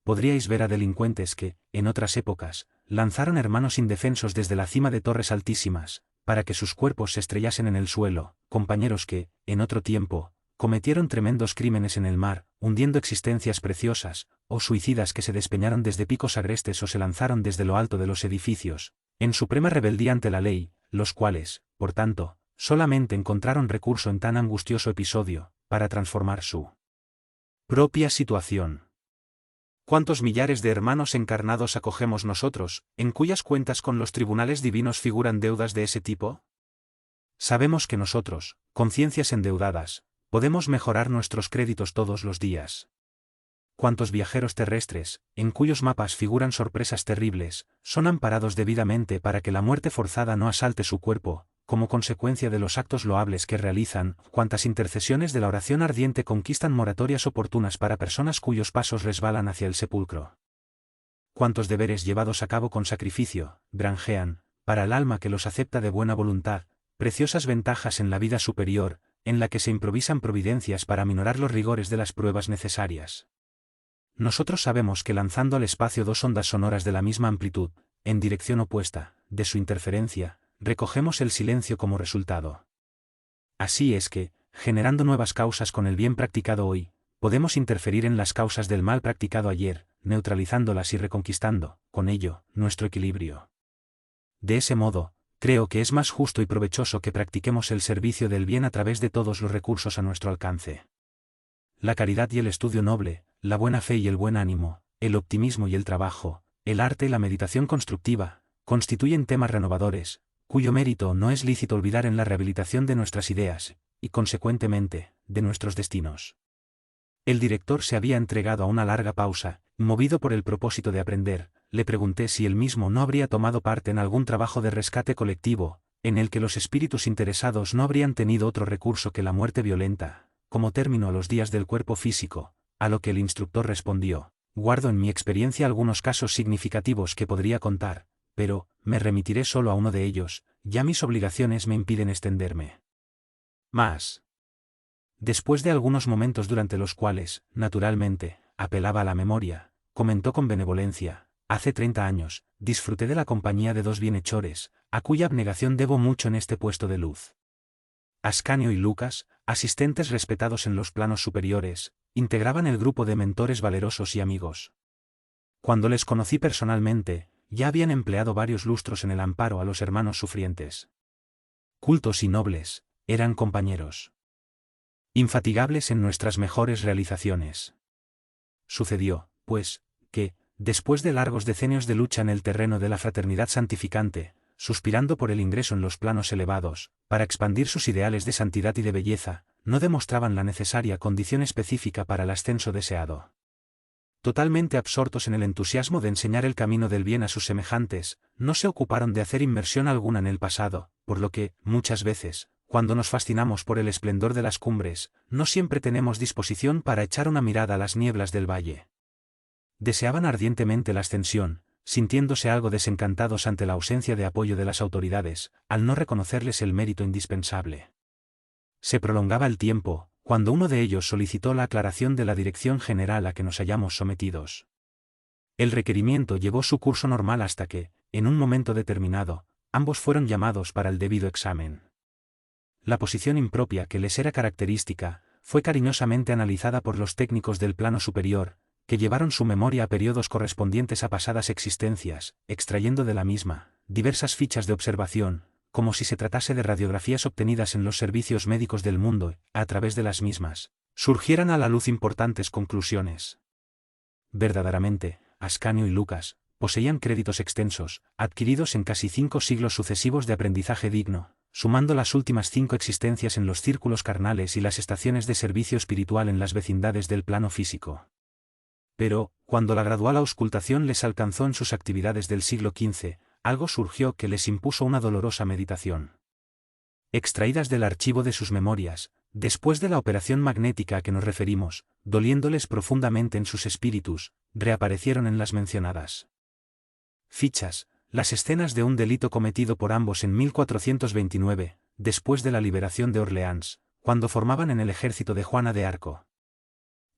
Podríais ver a delincuentes que, en otras épocas, lanzaron hermanos indefensos desde la cima de torres altísimas, para que sus cuerpos se estrellasen en el suelo, compañeros que, en otro tiempo, cometieron tremendos crímenes en el mar, hundiendo existencias preciosas, o suicidas que se despeñaron desde picos agrestes o se lanzaron desde lo alto de los edificios, en suprema rebeldía ante la ley, los cuales, por tanto, solamente encontraron recurso en tan angustioso episodio, para transformar su propia situación. ¿Cuántos millares de hermanos encarnados acogemos nosotros, en cuyas cuentas con los tribunales divinos figuran deudas de ese tipo? Sabemos que nosotros, conciencias endeudadas, podemos mejorar nuestros créditos todos los días. ¿Cuántos viajeros terrestres, en cuyos mapas figuran sorpresas terribles, son amparados debidamente para que la muerte forzada no asalte su cuerpo, como consecuencia de los actos loables que realizan? ¿Cuántas intercesiones de la oración ardiente conquistan moratorias oportunas para personas cuyos pasos resbalan hacia el sepulcro? ¿Cuántos deberes llevados a cabo con sacrificio, granjean, para el alma que los acepta de buena voluntad, preciosas ventajas en la vida superior, en la que se improvisan providencias para aminorar los rigores de las pruebas necesarias? Nosotros sabemos que lanzando al espacio dos ondas sonoras de la misma amplitud, en dirección opuesta, de su interferencia, recogemos el silencio como resultado. Así es que, generando nuevas causas con el bien practicado hoy, podemos interferir en las causas del mal practicado ayer, neutralizándolas y reconquistando, con ello, nuestro equilibrio. De ese modo, creo que es más justo y provechoso que practiquemos el servicio del bien a través de todos los recursos a nuestro alcance. La caridad y el estudio noble, la buena fe y el buen ánimo, el optimismo y el trabajo, el arte y la meditación constructiva, constituyen temas renovadores, cuyo mérito no es lícito olvidar en la rehabilitación de nuestras ideas, y consecuentemente, de nuestros destinos. El director se había entregado a una larga pausa, movido por el propósito de aprender. Le pregunté si él mismo no habría tomado parte en algún trabajo de rescate colectivo, en el que los espíritus interesados no habrían tenido otro recurso que la muerte violenta, como término a los días del cuerpo físico, a lo que el instructor respondió, guardo en mi experiencia algunos casos significativos que podría contar, pero, me remitiré solo a uno de ellos, ya mis obligaciones me impiden extenderme más. Después de algunos momentos durante los cuales, naturalmente, apelaba a la memoria, comentó con benevolencia, Hace 30 años, disfruté de la compañía de dos bienhechores, a cuya abnegación debo mucho en este puesto de luz. Ascanio y Lucas, asistentes respetados en los planos superiores, integraban el grupo de mentores valerosos y amigos. Cuando les conocí personalmente, ya habían empleado varios lustros en el amparo a los hermanos sufrientes. Cultos y nobles, eran compañeros. Infatigables en nuestras mejores realizaciones. Sucedió, pues, que, después de largos decenios de lucha en el terreno de la fraternidad santificante, suspirando por el ingreso en los planos elevados, para expandir sus ideales de santidad y de belleza, no demostraban la necesaria condición específica para el ascenso deseado. Totalmente absortos en el entusiasmo de enseñar el camino del bien a sus semejantes, no se ocuparon de hacer inmersión alguna en el pasado, por lo que, muchas veces, cuando nos fascinamos por el esplendor de las cumbres, no siempre tenemos disposición para echar una mirada a las nieblas del valle. Deseaban ardientemente la ascensión, sintiéndose algo desencantados ante la ausencia de apoyo de las autoridades, al no reconocerles el mérito indispensable. Se prolongaba el tiempo, cuando uno de ellos solicitó la aclaración de la dirección general a que nos hallamos sometidos. El requerimiento llevó su curso normal hasta que, en un momento determinado, ambos fueron llamados para el debido examen. La posición impropia que les era característica, fue cariñosamente analizada por los técnicos del plano superior, que llevaron su memoria a periodos correspondientes a pasadas existencias, extrayendo de la misma diversas fichas de observación, como si se tratase de radiografías obtenidas en los servicios médicos del mundo, a través de las mismas, surgieran a la luz importantes conclusiones. Verdaderamente, Ascanio y Lucas, poseían créditos extensos, adquiridos en casi 5 siglos sucesivos de aprendizaje digno, sumando las últimas 5 existencias en los círculos carnales y las estaciones de servicio espiritual en las vecindades del plano físico. Pero, cuando la gradual auscultación les alcanzó en sus actividades del siglo XV, algo surgió que les impuso una dolorosa meditación. Extraídas del archivo de sus memorias, después de la operación magnética a que nos referimos, doliéndoles profundamente en sus espíritus, reaparecieron en las mencionadas fichas, las escenas de un delito cometido por ambos en 1429, después de la liberación de Orleans, cuando formaban en el ejército de Juana de Arco.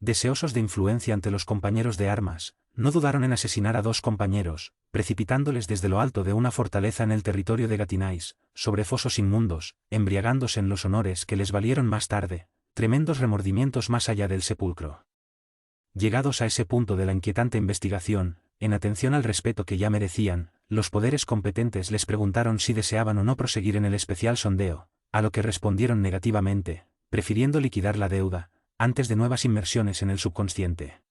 Deseosos de influencia ante los compañeros de armas, no dudaron en asesinar a 2 compañeros, precipitándoles desde lo alto de una fortaleza en el territorio de Gatinais, sobre fosos inmundos, embriagándose en los honores que les valieron más tarde, tremendos remordimientos más allá del sepulcro. Llegados a ese punto de la inquietante investigación, en atención al respeto que ya merecían, los poderes competentes les preguntaron si deseaban o no proseguir en el especial sondeo, a lo que respondieron negativamente, prefiriendo liquidar la deuda, antes de nuevas inmersiones en el subconsciente.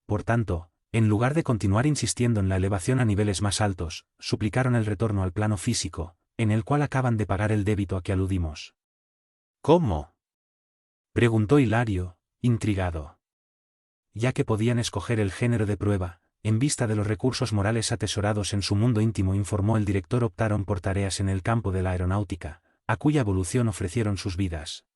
Por tanto, en lugar de continuar insistiendo en la elevación a niveles más altos, suplicaron el retorno al plano físico, en el cual acaban de pagar el débito a que aludimos. ¿Cómo?, preguntó Hilario, intrigado. Ya que podían escoger el género de prueba, en vista de los recursos morales atesorados en su mundo íntimo, informó el director, optaron por tareas en el campo de la aeronáutica, a cuya evolución ofrecieron sus vidas.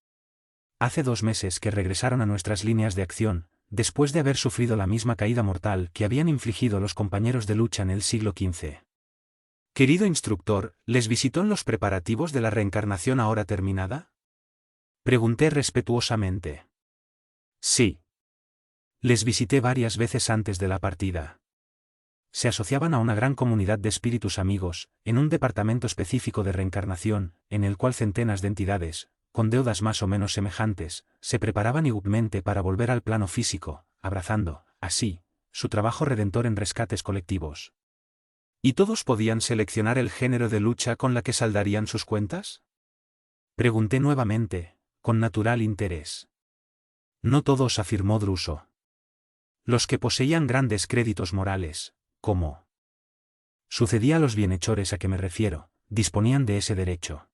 Hace 2 meses que regresaron a nuestras líneas de acción, después de haber sufrido la misma caída mortal que habían infligido los compañeros de lucha en el siglo XV. Querido instructor, ¿les visitó en los preparativos de la reencarnación ahora terminada?, pregunté respetuosamente. Sí. Les visité varias veces antes de la partida. Se asociaban a una gran comunidad de espíritus amigos, en un departamento específico de reencarnación, en el cual centenas de entidades, con deudas más o menos semejantes, se preparaban igualmente para volver al plano físico, abrazando, así, su trabajo redentor en rescates colectivos. ¿Y todos podían seleccionar el género de lucha con la que saldarían sus cuentas?, pregunté nuevamente, con natural interés. No todos, afirmó Druso. Los que poseían grandes créditos morales, como sucedía a los bienhechores a que me refiero, disponían de ese derecho.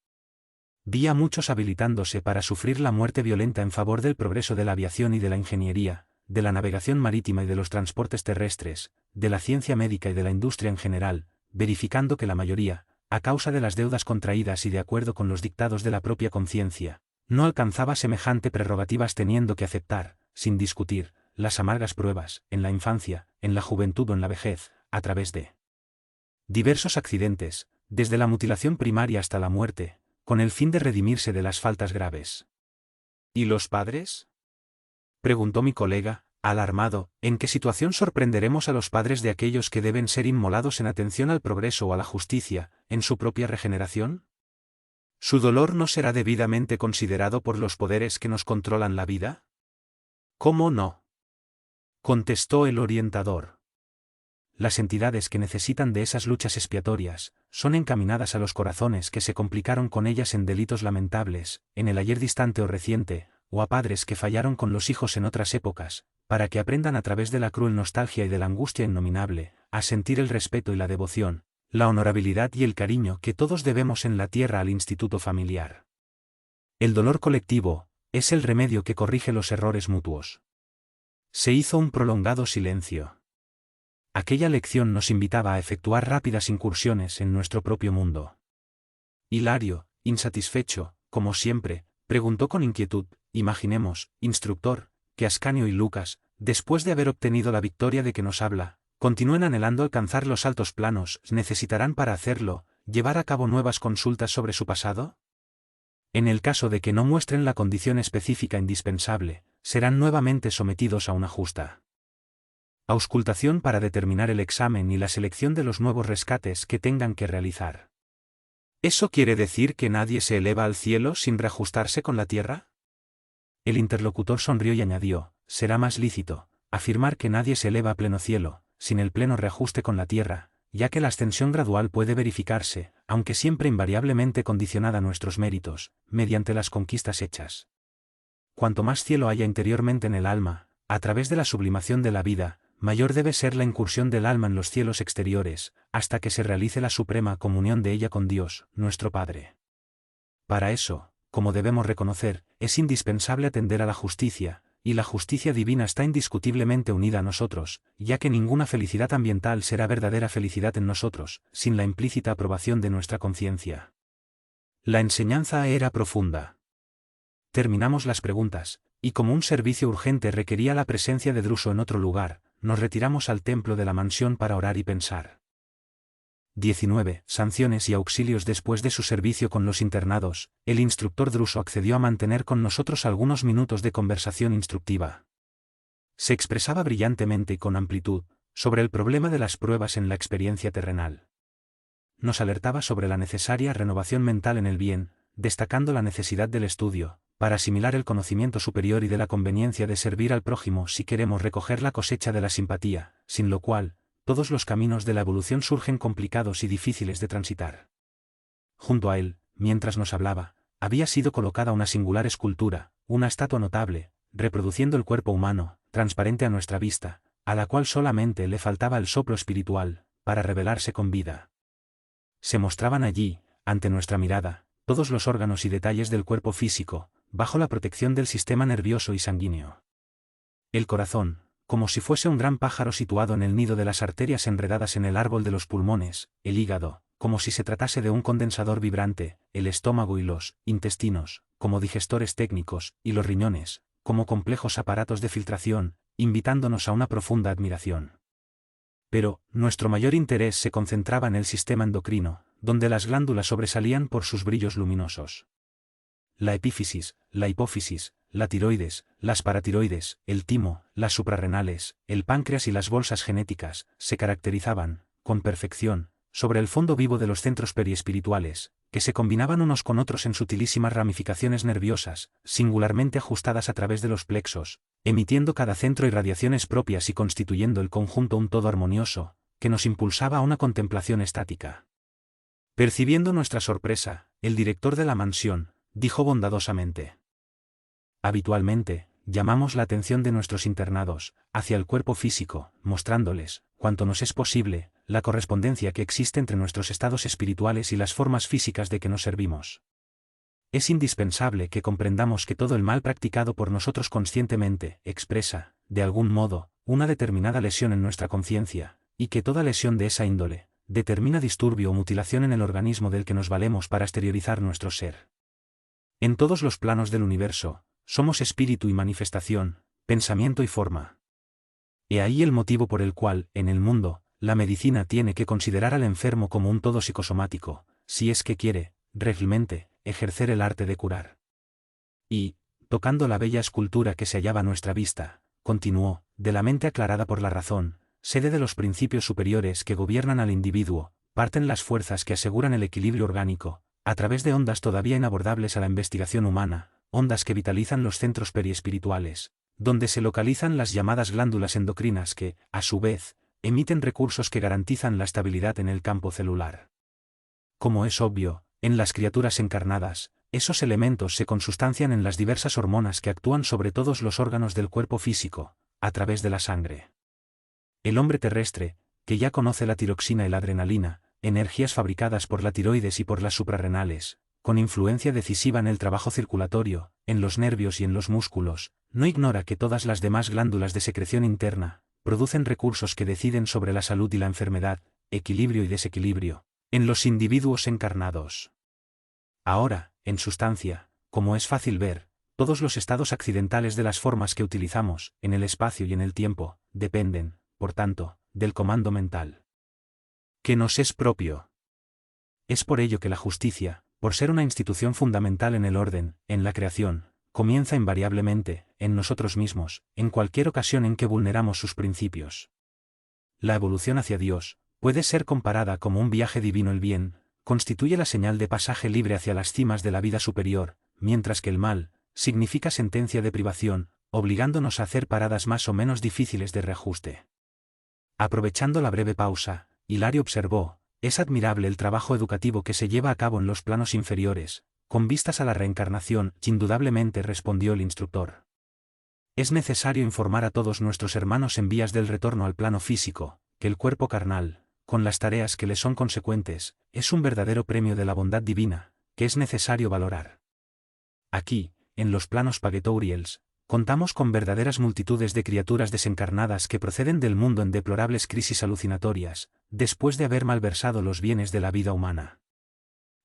Vi a muchos habilitándose para sufrir la muerte violenta en favor del progreso de la aviación y de la ingeniería, de la navegación marítima y de los transportes terrestres, de la ciencia médica y de la industria en general, verificando que la mayoría, a causa de las deudas contraídas y de acuerdo con los dictados de la propia conciencia, no alcanzaba semejante prerrogativas, teniendo que aceptar, sin discutir, las amargas pruebas, en la infancia, en la juventud o en la vejez, a través de diversos accidentes, desde la mutilación primaria hasta la muerte, con el fin de redimirse de las faltas graves. ¿Y los padres?, preguntó mi colega, Alarmado, ¿en qué situación sorprenderemos a los padres de aquellos que deben ser inmolados en atención al progreso o a la justicia, en su propia regeneración? ¿Su dolor no será debidamente considerado por los poderes que nos controlan la vida? ¿Cómo no?, contestó el orientador. Las entidades que necesitan de esas luchas expiatorias, son encaminadas a los corazones que se complicaron con ellas en delitos lamentables, en el ayer distante o reciente, o a padres que fallaron con los hijos en otras épocas, para que aprendan a través de la cruel nostalgia y de la angustia innominable, a sentir el respeto y la devoción, la honorabilidad y el cariño que todos debemos en la tierra al instituto familiar. El dolor colectivo, es el remedio que corrige los errores mutuos. Se hizo un prolongado silencio. Aquella lección nos invitaba a efectuar rápidas incursiones en nuestro propio mundo. Hilario, insatisfecho, como siempre, preguntó con inquietud: imaginemos, instructor, que Ascanio y Lucas, después de haber obtenido la victoria de que nos habla, continúen anhelando alcanzar los altos planos, ¿necesitarán para hacerlo, llevar a cabo nuevas consultas sobre su pasado? En el caso de que no muestren la condición específica indispensable, serán nuevamente sometidos a una justa auscultación para determinar el examen y la selección de los nuevos rescates que tengan que realizar. ¿Eso quiere decir que nadie se eleva al cielo sin reajustarse con la tierra? El interlocutor sonrió y añadió: será más lícito afirmar que nadie se eleva a pleno cielo, sin el pleno reajuste con la tierra, ya que la ascensión gradual puede verificarse, aunque siempre invariablemente condicionada a nuestros méritos, mediante las conquistas hechas. Cuanto más cielo haya interiormente en el alma, a través de la sublimación de la vida, mayor debe ser la incursión del alma en los cielos exteriores, hasta que se realice la suprema comunión de ella con Dios, nuestro Padre. Para eso, como debemos reconocer, es indispensable atender a la justicia, y la justicia divina está indiscutiblemente unida a nosotros, ya que ninguna felicidad ambiental será verdadera felicidad en nosotros, sin la implícita aprobación de nuestra conciencia. La enseñanza era profunda. Terminamos las preguntas, y como un servicio urgente requería la presencia de Druso en otro lugar, nos retiramos al templo de la mansión para orar y pensar. 19. Sanciones y auxilios. Después de su servicio con los internados, el instructor Druso accedió a mantener con nosotros algunos minutos de conversación instructiva. Se expresaba brillantemente y con amplitud, sobre el problema de las pruebas en la experiencia terrenal. Nos alertaba sobre la necesaria renovación mental en el bien, destacando la necesidad del estudio, para asimilar el conocimiento superior y de la conveniencia de servir al prójimo si queremos recoger la cosecha de la simpatía, sin lo cual, todos los caminos de la evolución surgen complicados y difíciles de transitar. Junto a él, mientras nos hablaba, había sido colocada una singular escultura, una estatua notable, reproduciendo el cuerpo humano, transparente a nuestra vista, a la cual solamente le faltaba el soplo espiritual, para revelarse con vida. Se mostraban allí, ante nuestra mirada, todos los órganos y detalles del cuerpo físico, bajo la protección del sistema nervioso y sanguíneo. El corazón, como si fuese un gran pájaro situado en el nido de las arterias enredadas en el árbol de los pulmones, el hígado, como si se tratase de un condensador vibrante, el estómago y los intestinos, como digestores técnicos, y los riñones, como complejos aparatos de filtración, invitándonos a una profunda admiración. Pero, nuestro mayor interés se concentraba en el sistema endocrino, donde las glándulas sobresalían por sus brillos luminosos. La epífisis, la hipófisis, la tiroides, las paratiroides, el timo, las suprarrenales, el páncreas y las bolsas genéticas, se caracterizaban, con perfección, sobre el fondo vivo de los centros periespirituales, que se combinaban unos con otros en sutilísimas ramificaciones nerviosas, singularmente ajustadas a través de los plexos, emitiendo cada centro irradiaciones propias y constituyendo el conjunto un todo armonioso, que nos impulsaba a una contemplación estática. Percibiendo nuestra sorpresa, el director de la mansión dijo bondadosamente: habitualmente, llamamos la atención de nuestros internados hacia el cuerpo físico, mostrándoles, cuanto nos es posible, la correspondencia que existe entre nuestros estados espirituales y las formas físicas de que nos servimos. Es indispensable que comprendamos que todo el mal practicado por nosotros conscientemente expresa, de algún modo, una determinada lesión en nuestra conciencia, y que toda lesión de esa índole determina disturbio o mutilación en el organismo del que nos valemos para exteriorizar nuestro ser. En todos los planos del universo, somos espíritu y manifestación, pensamiento y forma. He ahí el motivo por el cual, en el mundo, la medicina tiene que considerar al enfermo como un todo psicosomático, si es que quiere, realmente, ejercer el arte de curar. Y, tocando la bella escultura que se hallaba a nuestra vista, continuó: de la mente aclarada por la razón, sede de los principios superiores que gobiernan al individuo, parten las fuerzas que aseguran el equilibrio orgánico, a través de ondas todavía inabordables a la investigación humana, ondas que vitalizan los centros periespirituales, donde se localizan las llamadas glándulas endocrinas que, a su vez, emiten recursos que garantizan la estabilidad en el campo celular. Como es obvio, en las criaturas encarnadas, esos elementos se consustancian en las diversas hormonas que actúan sobre todos los órganos del cuerpo físico, a través de la sangre. El hombre terrestre, que ya conoce la tiroxina y la adrenalina, energías fabricadas por la tiroides y por las suprarrenales, con influencia decisiva en el trabajo circulatorio, en los nervios y en los músculos, no ignora que todas las demás glándulas de secreción interna producen recursos que deciden sobre la salud y la enfermedad, equilibrio y desequilibrio, en los individuos encarnados. Ahora, en sustancia, como es fácil ver, todos los estados accidentales de las formas que utilizamos, en el espacio y en el tiempo, dependen, por tanto, del comando mental que nos es propio. Es por ello que la justicia, por ser una institución fundamental en el orden, en la creación, comienza invariablemente, en nosotros mismos, en cualquier ocasión en que vulneramos sus principios. La evolución hacia Dios, puede ser comparada como un viaje divino. El bien, constituye la señal de pasaje libre hacia las cimas de la vida superior, mientras que el mal, significa sentencia de privación, obligándonos a hacer paradas más o menos difíciles de reajuste. Aprovechando la breve pausa, Hilario observó: es admirable el trabajo educativo que se lleva a cabo en los planos inferiores, con vistas a la reencarnación. Indudablemente, respondió el instructor. Es necesario informar a todos nuestros hermanos en vías del retorno al plano físico, que el cuerpo carnal, con las tareas que le son consecuentes, es un verdadero premio de la bondad divina, que es necesario valorar. Aquí, en los planos Pagetouriels, contamos con verdaderas multitudes de criaturas desencarnadas que proceden del mundo en deplorables crisis alucinatorias, después de haber malversado los bienes de la vida humana.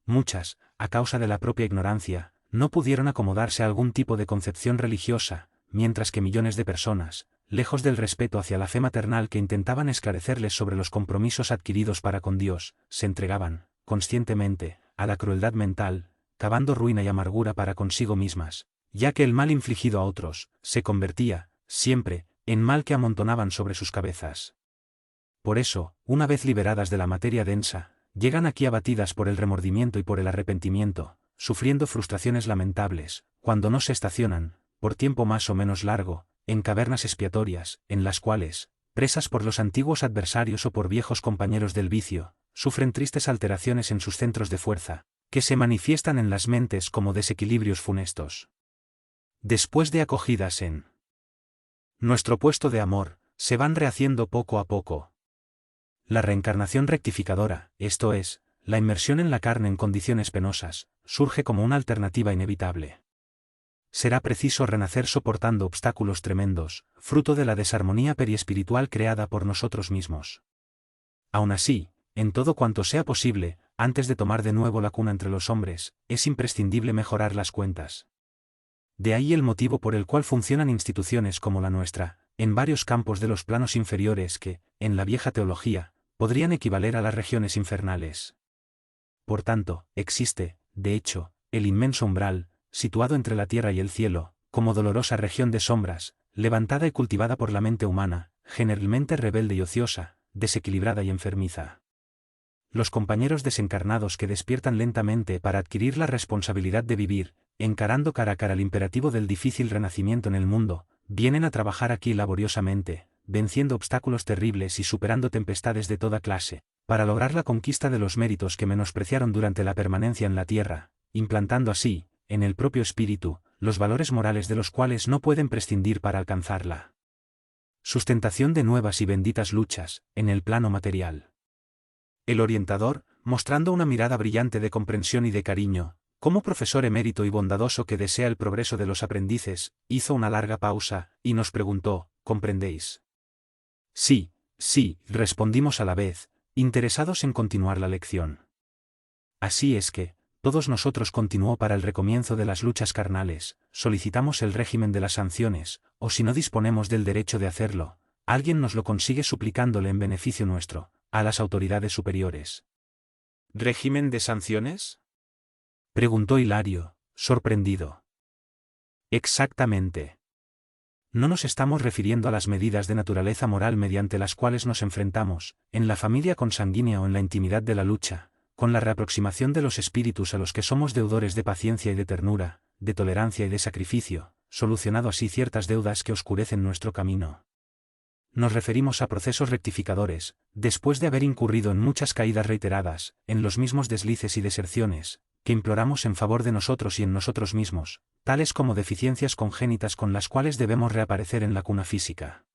Muchas, a causa de la propia ignorancia, no pudieron acomodarse a algún tipo de concepción religiosa, mientras que millones de personas, lejos del respeto hacia la fe maternal que intentaban esclarecerles sobre los compromisos adquiridos para con Dios, se entregaban, conscientemente, a la crueldad mental, cavando ruina y amargura para consigo mismas, ya que el mal infligido a otros, se convertía, siempre, en mal que amontonaban sobre sus cabezas. Por eso, una vez liberadas de la materia densa, llegan aquí abatidas por el remordimiento y por el arrepentimiento, sufriendo frustraciones lamentables, cuando no se estacionan, por tiempo más o menos largo, en cavernas expiatorias, en las cuales, presas por los antiguos adversarios o por viejos compañeros del vicio, sufren tristes alteraciones en sus centros de fuerza, que se manifiestan en las mentes como desequilibrios funestos. Después de acogidas en nuestro puesto de amor, se van rehaciendo poco a poco. La reencarnación rectificadora, esto es, la inmersión en la carne en condiciones penosas, surge como una alternativa inevitable. Será preciso renacer soportando obstáculos tremendos, fruto de la desarmonía periespiritual creada por nosotros mismos. Aún así, en todo cuanto sea posible, antes de tomar de nuevo la cuna entre los hombres, es imprescindible mejorar las cuentas. De ahí el motivo por el cual funcionan instituciones como la nuestra, en varios campos de los planos inferiores que, en la vieja teología, podrían equivaler a las regiones infernales. Por tanto, existe, de hecho, el inmenso umbral, situado entre la tierra y el cielo, como dolorosa región de sombras, levantada y cultivada por la mente humana, generalmente rebelde y ociosa, desequilibrada y enfermiza. Los compañeros desencarnados que despiertan lentamente para adquirir la responsabilidad de vivir, encarando cara a cara el imperativo del difícil renacimiento en el mundo, vienen a trabajar aquí laboriosamente, venciendo obstáculos terribles y superando tempestades de toda clase, para lograr la conquista de los méritos que menospreciaron durante la permanencia en la tierra, implantando así, en el propio espíritu, los valores morales de los cuales no pueden prescindir para alcanzarla sustentación de nuevas y benditas luchas, en el plano material. El orientador, mostrando una mirada brillante de comprensión y de cariño, como profesor emérito y bondadoso que desea el progreso de los aprendices, hizo una larga pausa, y nos preguntó: ¿comprendéis? Sí, sí, respondimos a la vez, interesados en continuar la lección. Así es que, todos nosotros, continuó, para el recomienzo de las luchas carnales, solicitamos el régimen de las sanciones, o si no disponemos del derecho de hacerlo, alguien nos lo consigue suplicándole en beneficio nuestro, a las autoridades superiores. ¿Régimen de sanciones?, preguntó Hilario, sorprendido. Exactamente. No nos estamos refiriendo a las medidas de naturaleza moral mediante las cuales nos enfrentamos, en la familia consanguínea o en la intimidad de la lucha, con la reaproximación de los espíritus a los que somos deudores de paciencia y de ternura, de tolerancia y de sacrificio, solucionado así ciertas deudas que oscurecen nuestro camino. Nos referimos a procesos rectificadores, después de haber incurrido en muchas caídas reiteradas, en los mismos deslices y deserciones, que imploramos en favor de nosotros y en nosotros mismos, tales como deficiencias congénitas con las cuales debemos reaparecer en la cuna física.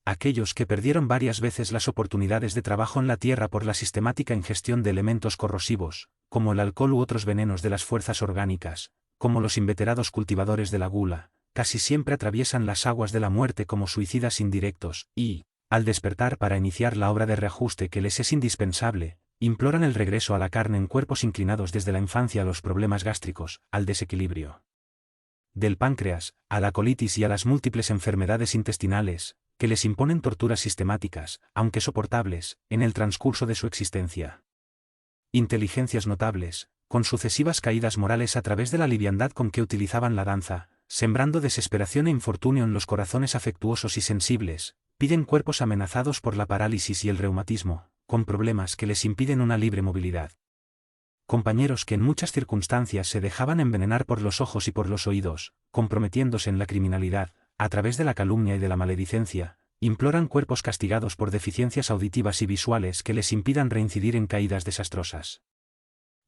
Aquellos que perdieron varias veces las oportunidades de trabajo en la tierra por la sistemática ingestión de elementos corrosivos, como el alcohol u otros venenos de las fuerzas orgánicas, como los inveterados cultivadores de la gula, casi siempre atraviesan las aguas de la muerte como suicidas indirectos, y, al despertar para iniciar la obra de reajuste que les es indispensable, imploran el regreso a la carne en cuerpos inclinados desde la infancia a los problemas gástricos, al desequilibrio del páncreas, a la colitis y a las múltiples enfermedades intestinales, que les imponen torturas sistemáticas, aunque soportables, en el transcurso de su existencia. Inteligencias notables, con sucesivas caídas morales a través de la liviandad con que utilizaban la danza, sembrando desesperación e infortunio en los corazones afectuosos y sensibles, piden cuerpos amenazados por la parálisis y el reumatismo, con problemas que les impiden una libre movilidad. Compañeros que en muchas circunstancias se dejaban envenenar por los ojos y por los oídos, comprometiéndose en la criminalidad, a través de la calumnia y de la maledicencia, imploran cuerpos castigados por deficiencias auditivas y visuales que les impidan reincidir en caídas desastrosas.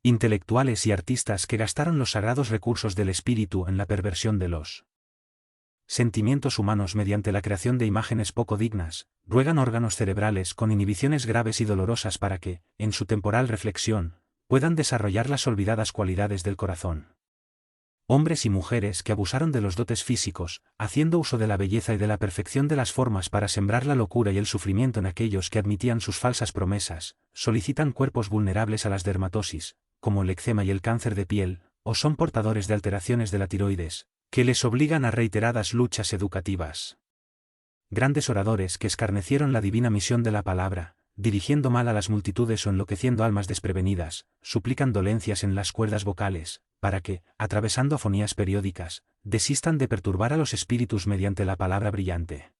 Intelectuales y artistas que gastaron los sagrados recursos del espíritu en la perversión de los sentimientos humanos mediante la creación de imágenes poco dignas, ruegan órganos cerebrales con inhibiciones graves y dolorosas para que, en su temporal reflexión, puedan desarrollar las olvidadas cualidades del corazón. Hombres y mujeres que abusaron de los dotes físicos, haciendo uso de la belleza y de la perfección de las formas para sembrar la locura y el sufrimiento en aquellos que admitían sus falsas promesas, solicitan cuerpos vulnerables a las dermatosis, como el eczema y el cáncer de piel, o son portadores de alteraciones de la tiroides, que les obligan a reiteradas luchas educativas. Grandes oradores que escarnecieron la divina misión de la palabra, dirigiendo mal a las multitudes o enloqueciendo almas desprevenidas, suplican dolencias en las cuerdas vocales, para que, atravesando afonías periódicas, desistan de perturbar a los espíritus mediante la palabra brillante.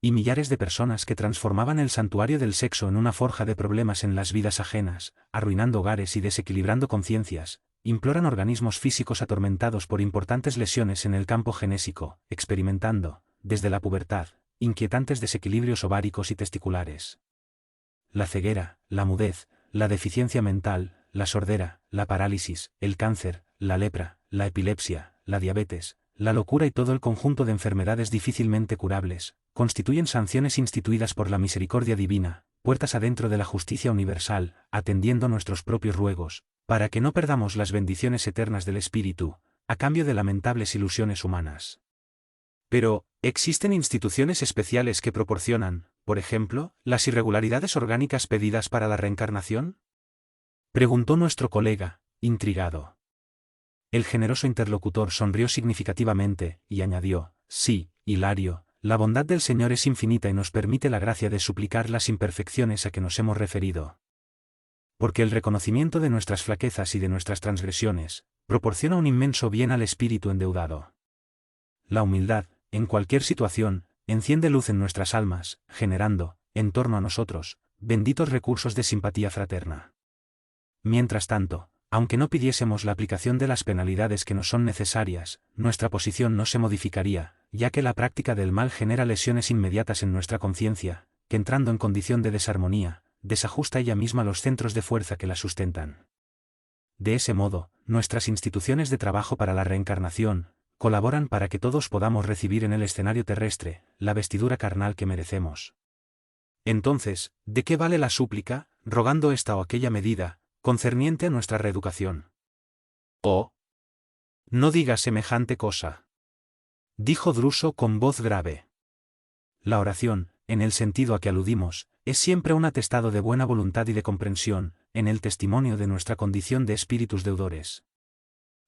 Y millares de personas que transformaban el santuario del sexo en una forja de problemas en las vidas ajenas, arruinando hogares y desequilibrando conciencias, imploran organismos físicos atormentados por importantes lesiones en el campo genésico, experimentando, desde la pubertad, inquietantes desequilibrios ováricos y testiculares. La ceguera, la mudez, la deficiencia mental, la sordera, la parálisis, el cáncer, la lepra, la epilepsia, la diabetes, la locura y todo el conjunto de enfermedades difícilmente curables, constituyen sanciones instituidas por la misericordia divina, puertas adentro de la justicia universal, atendiendo nuestros propios ruegos, para que no perdamos las bendiciones eternas del Espíritu, a cambio de lamentables ilusiones humanas. Pero, ¿existen instituciones especiales que proporcionan, por ejemplo, las irregularidades orgánicas pedidas para la reencarnación? Preguntó nuestro colega, intrigado. El generoso interlocutor sonrió significativamente, y añadió, sí, Hilario, la bondad del Señor es infinita y nos permite la gracia de suplicar las imperfecciones a que nos hemos referido. Porque el reconocimiento de nuestras flaquezas y de nuestras transgresiones, proporciona un inmenso bien al espíritu endeudado. La humildad, en cualquier situación, enciende luz en nuestras almas, generando, en torno a nosotros, benditos recursos de simpatía fraterna. Mientras tanto, aunque no pidiésemos la aplicación de las penalidades que nos son necesarias, nuestra posición no se modificaría, ya que la práctica del mal genera lesiones inmediatas en nuestra conciencia, que entrando en condición de desarmonía, desajusta ella misma los centros de fuerza que la sustentan. De ese modo, nuestras instituciones de trabajo para la reencarnación, colaboran para que todos podamos recibir en el escenario terrestre, la vestidura carnal que merecemos. Entonces, ¿de qué vale la súplica, rogando esta o aquella medida, concerniente a nuestra reeducación? Oh, no digas semejante cosa, dijo Druso con voz grave. La oración, en el sentido a que aludimos, es siempre un atestado de buena voluntad y de comprensión, en el testimonio de nuestra condición de espíritus deudores.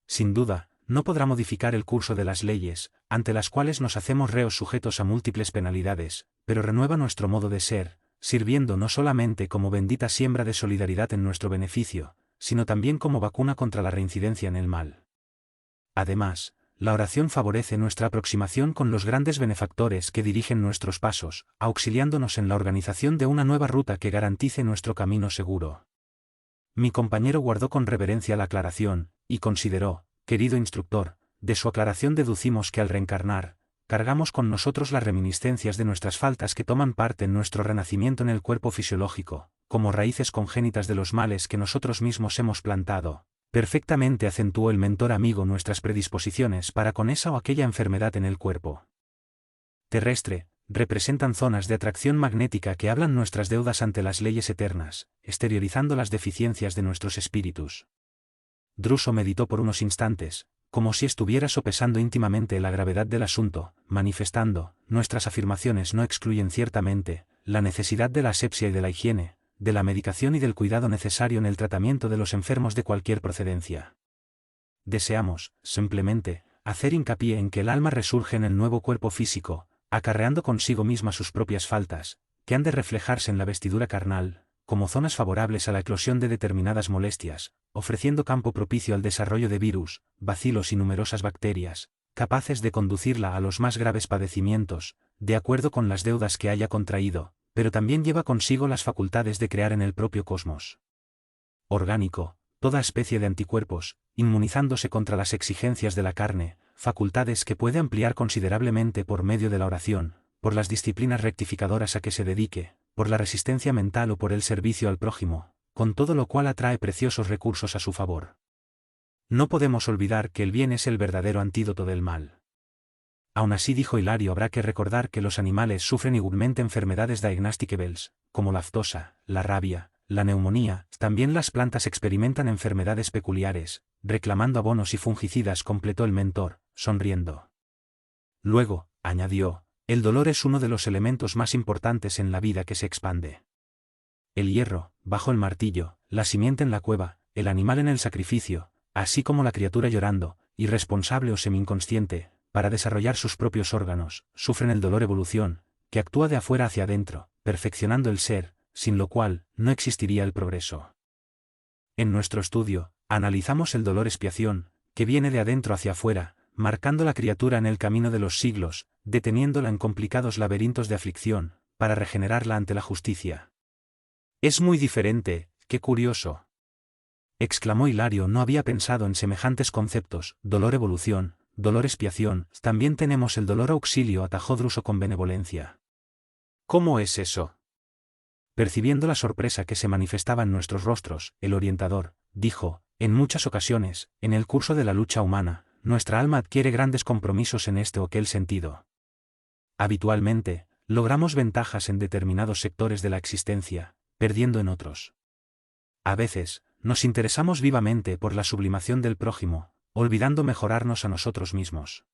Sin duda, no podrá modificar el curso de las leyes, ante las cuales nos hacemos reos sujetos a múltiples penalidades, pero renueva nuestro modo de ser, sirviendo no solamente como bendita siembra de solidaridad en nuestro beneficio, sino también como vacuna contra la reincidencia en el mal. Además, la oración favorece nuestra aproximación con los grandes benefactores que dirigen nuestros pasos, auxiliándonos en la organización de una nueva ruta que garantice nuestro camino seguro. Mi compañero guardó con reverencia la aclaración, y consideró, querido instructor, de su aclaración deducimos que al reencarnar, cargamos con nosotros las reminiscencias de nuestras faltas que toman parte en nuestro renacimiento en el cuerpo fisiológico, como raíces congénitas de los males que nosotros mismos hemos plantado. Perfectamente acentuó el mentor amigo nuestras predisposiciones para con esa o aquella enfermedad en el cuerpo terrestre, representan zonas de atracción magnética que hablan nuestras deudas ante las leyes eternas, exteriorizando las deficiencias de nuestros espíritus. Druso meditó por unos instantes, como si estuviera sopesando íntimamente la gravedad del asunto, manifestando, nuestras afirmaciones no excluyen ciertamente, la necesidad de la asepsia y de la higiene, de la medicación y del cuidado necesario en el tratamiento de los enfermos de cualquier procedencia. Deseamos, simplemente, hacer hincapié en que el alma resurge en el nuevo cuerpo físico, acarreando consigo misma sus propias faltas, que han de reflejarse en la vestidura carnal, como zonas favorables a la eclosión de determinadas molestias, ofreciendo campo propicio al desarrollo de virus, bacilos y numerosas bacterias, capaces de conducirla a los más graves padecimientos, de acuerdo con las deudas que haya contraído, pero también lleva consigo las facultades de crear en el propio cosmos orgánico, toda especie de anticuerpos, inmunizándose contra las exigencias de la carne, facultades que puede ampliar considerablemente por medio de la oración, por las disciplinas rectificadoras a que se dedique, por la resistencia mental o por el servicio al prójimo, con todo lo cual atrae preciosos recursos a su favor. No podemos olvidar que el bien es el verdadero antídoto del mal. Aún así, dijo Hilario, habrá que recordar que los animales sufren igualmente enfermedades diagnosticables, como la aftosa, la rabia, la neumonía. También las plantas experimentan enfermedades peculiares, reclamando abonos y fungicidas, completó el mentor, sonriendo. Luego, añadió, el dolor es uno de los elementos más importantes en la vida que se expande. El hierro, bajo el martillo, la simiente en la cueva, el animal en el sacrificio, así como la criatura llorando, irresponsable o semi-inconsciente, para desarrollar sus propios órganos, sufren el dolor evolución, que actúa de afuera hacia adentro, perfeccionando el ser, sin lo cual, no existiría el progreso. En nuestro estudio, analizamos el dolor expiación, que viene de adentro hacia afuera, marcando la criatura en el camino de los siglos, deteniéndola en complicados laberintos de aflicción, para regenerarla ante la justicia. Es muy diferente, qué curioso. Exclamó Hilario, no había pensado en semejantes conceptos, dolor evolución, dolor expiación, también tenemos el dolor auxilio, atajó Druso con benevolencia. ¿Cómo es eso? Percibiendo la sorpresa que se manifestaba en nuestros rostros, el orientador, dijo, en muchas ocasiones, en el curso de la lucha humana, nuestra alma adquiere grandes compromisos en este o aquel sentido. Habitualmente, logramos ventajas en determinados sectores de la existencia, perdiendo en otros. A veces, nos interesamos vivamente por la sublimación del prójimo, olvidando mejorarnos a nosotros mismos.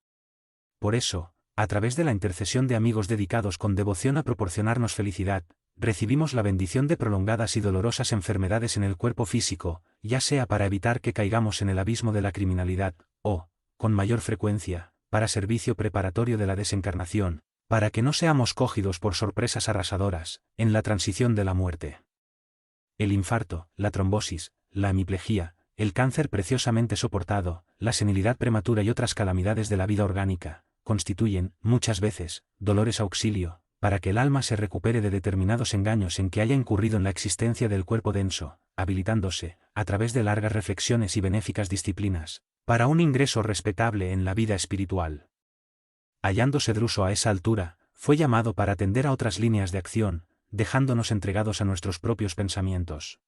Por eso, a través de la intercesión de amigos dedicados con devoción a proporcionarnos felicidad, recibimos la bendición de prolongadas y dolorosas enfermedades en el cuerpo físico, ya sea para evitar que caigamos en el abismo de la criminalidad, o, con mayor frecuencia, para servicio preparatorio de la desencarnación, para que no seamos cogidos por sorpresas arrasadoras, en la transición de la muerte. El infarto, la trombosis, la hemiplegia, el cáncer preciosamente soportado, la senilidad prematura y otras calamidades de la vida orgánica, constituyen, muchas veces, dolores auxilio, para que el alma se recupere de determinados engaños en que haya incurrido en la existencia del cuerpo denso, habilitándose, a través de largas reflexiones y benéficas disciplinas, para un ingreso respetable en la vida espiritual. Hallándose Druso a esa altura, fue llamado para atender a otras líneas de acción, dejándonos entregados a nuestros propios pensamientos.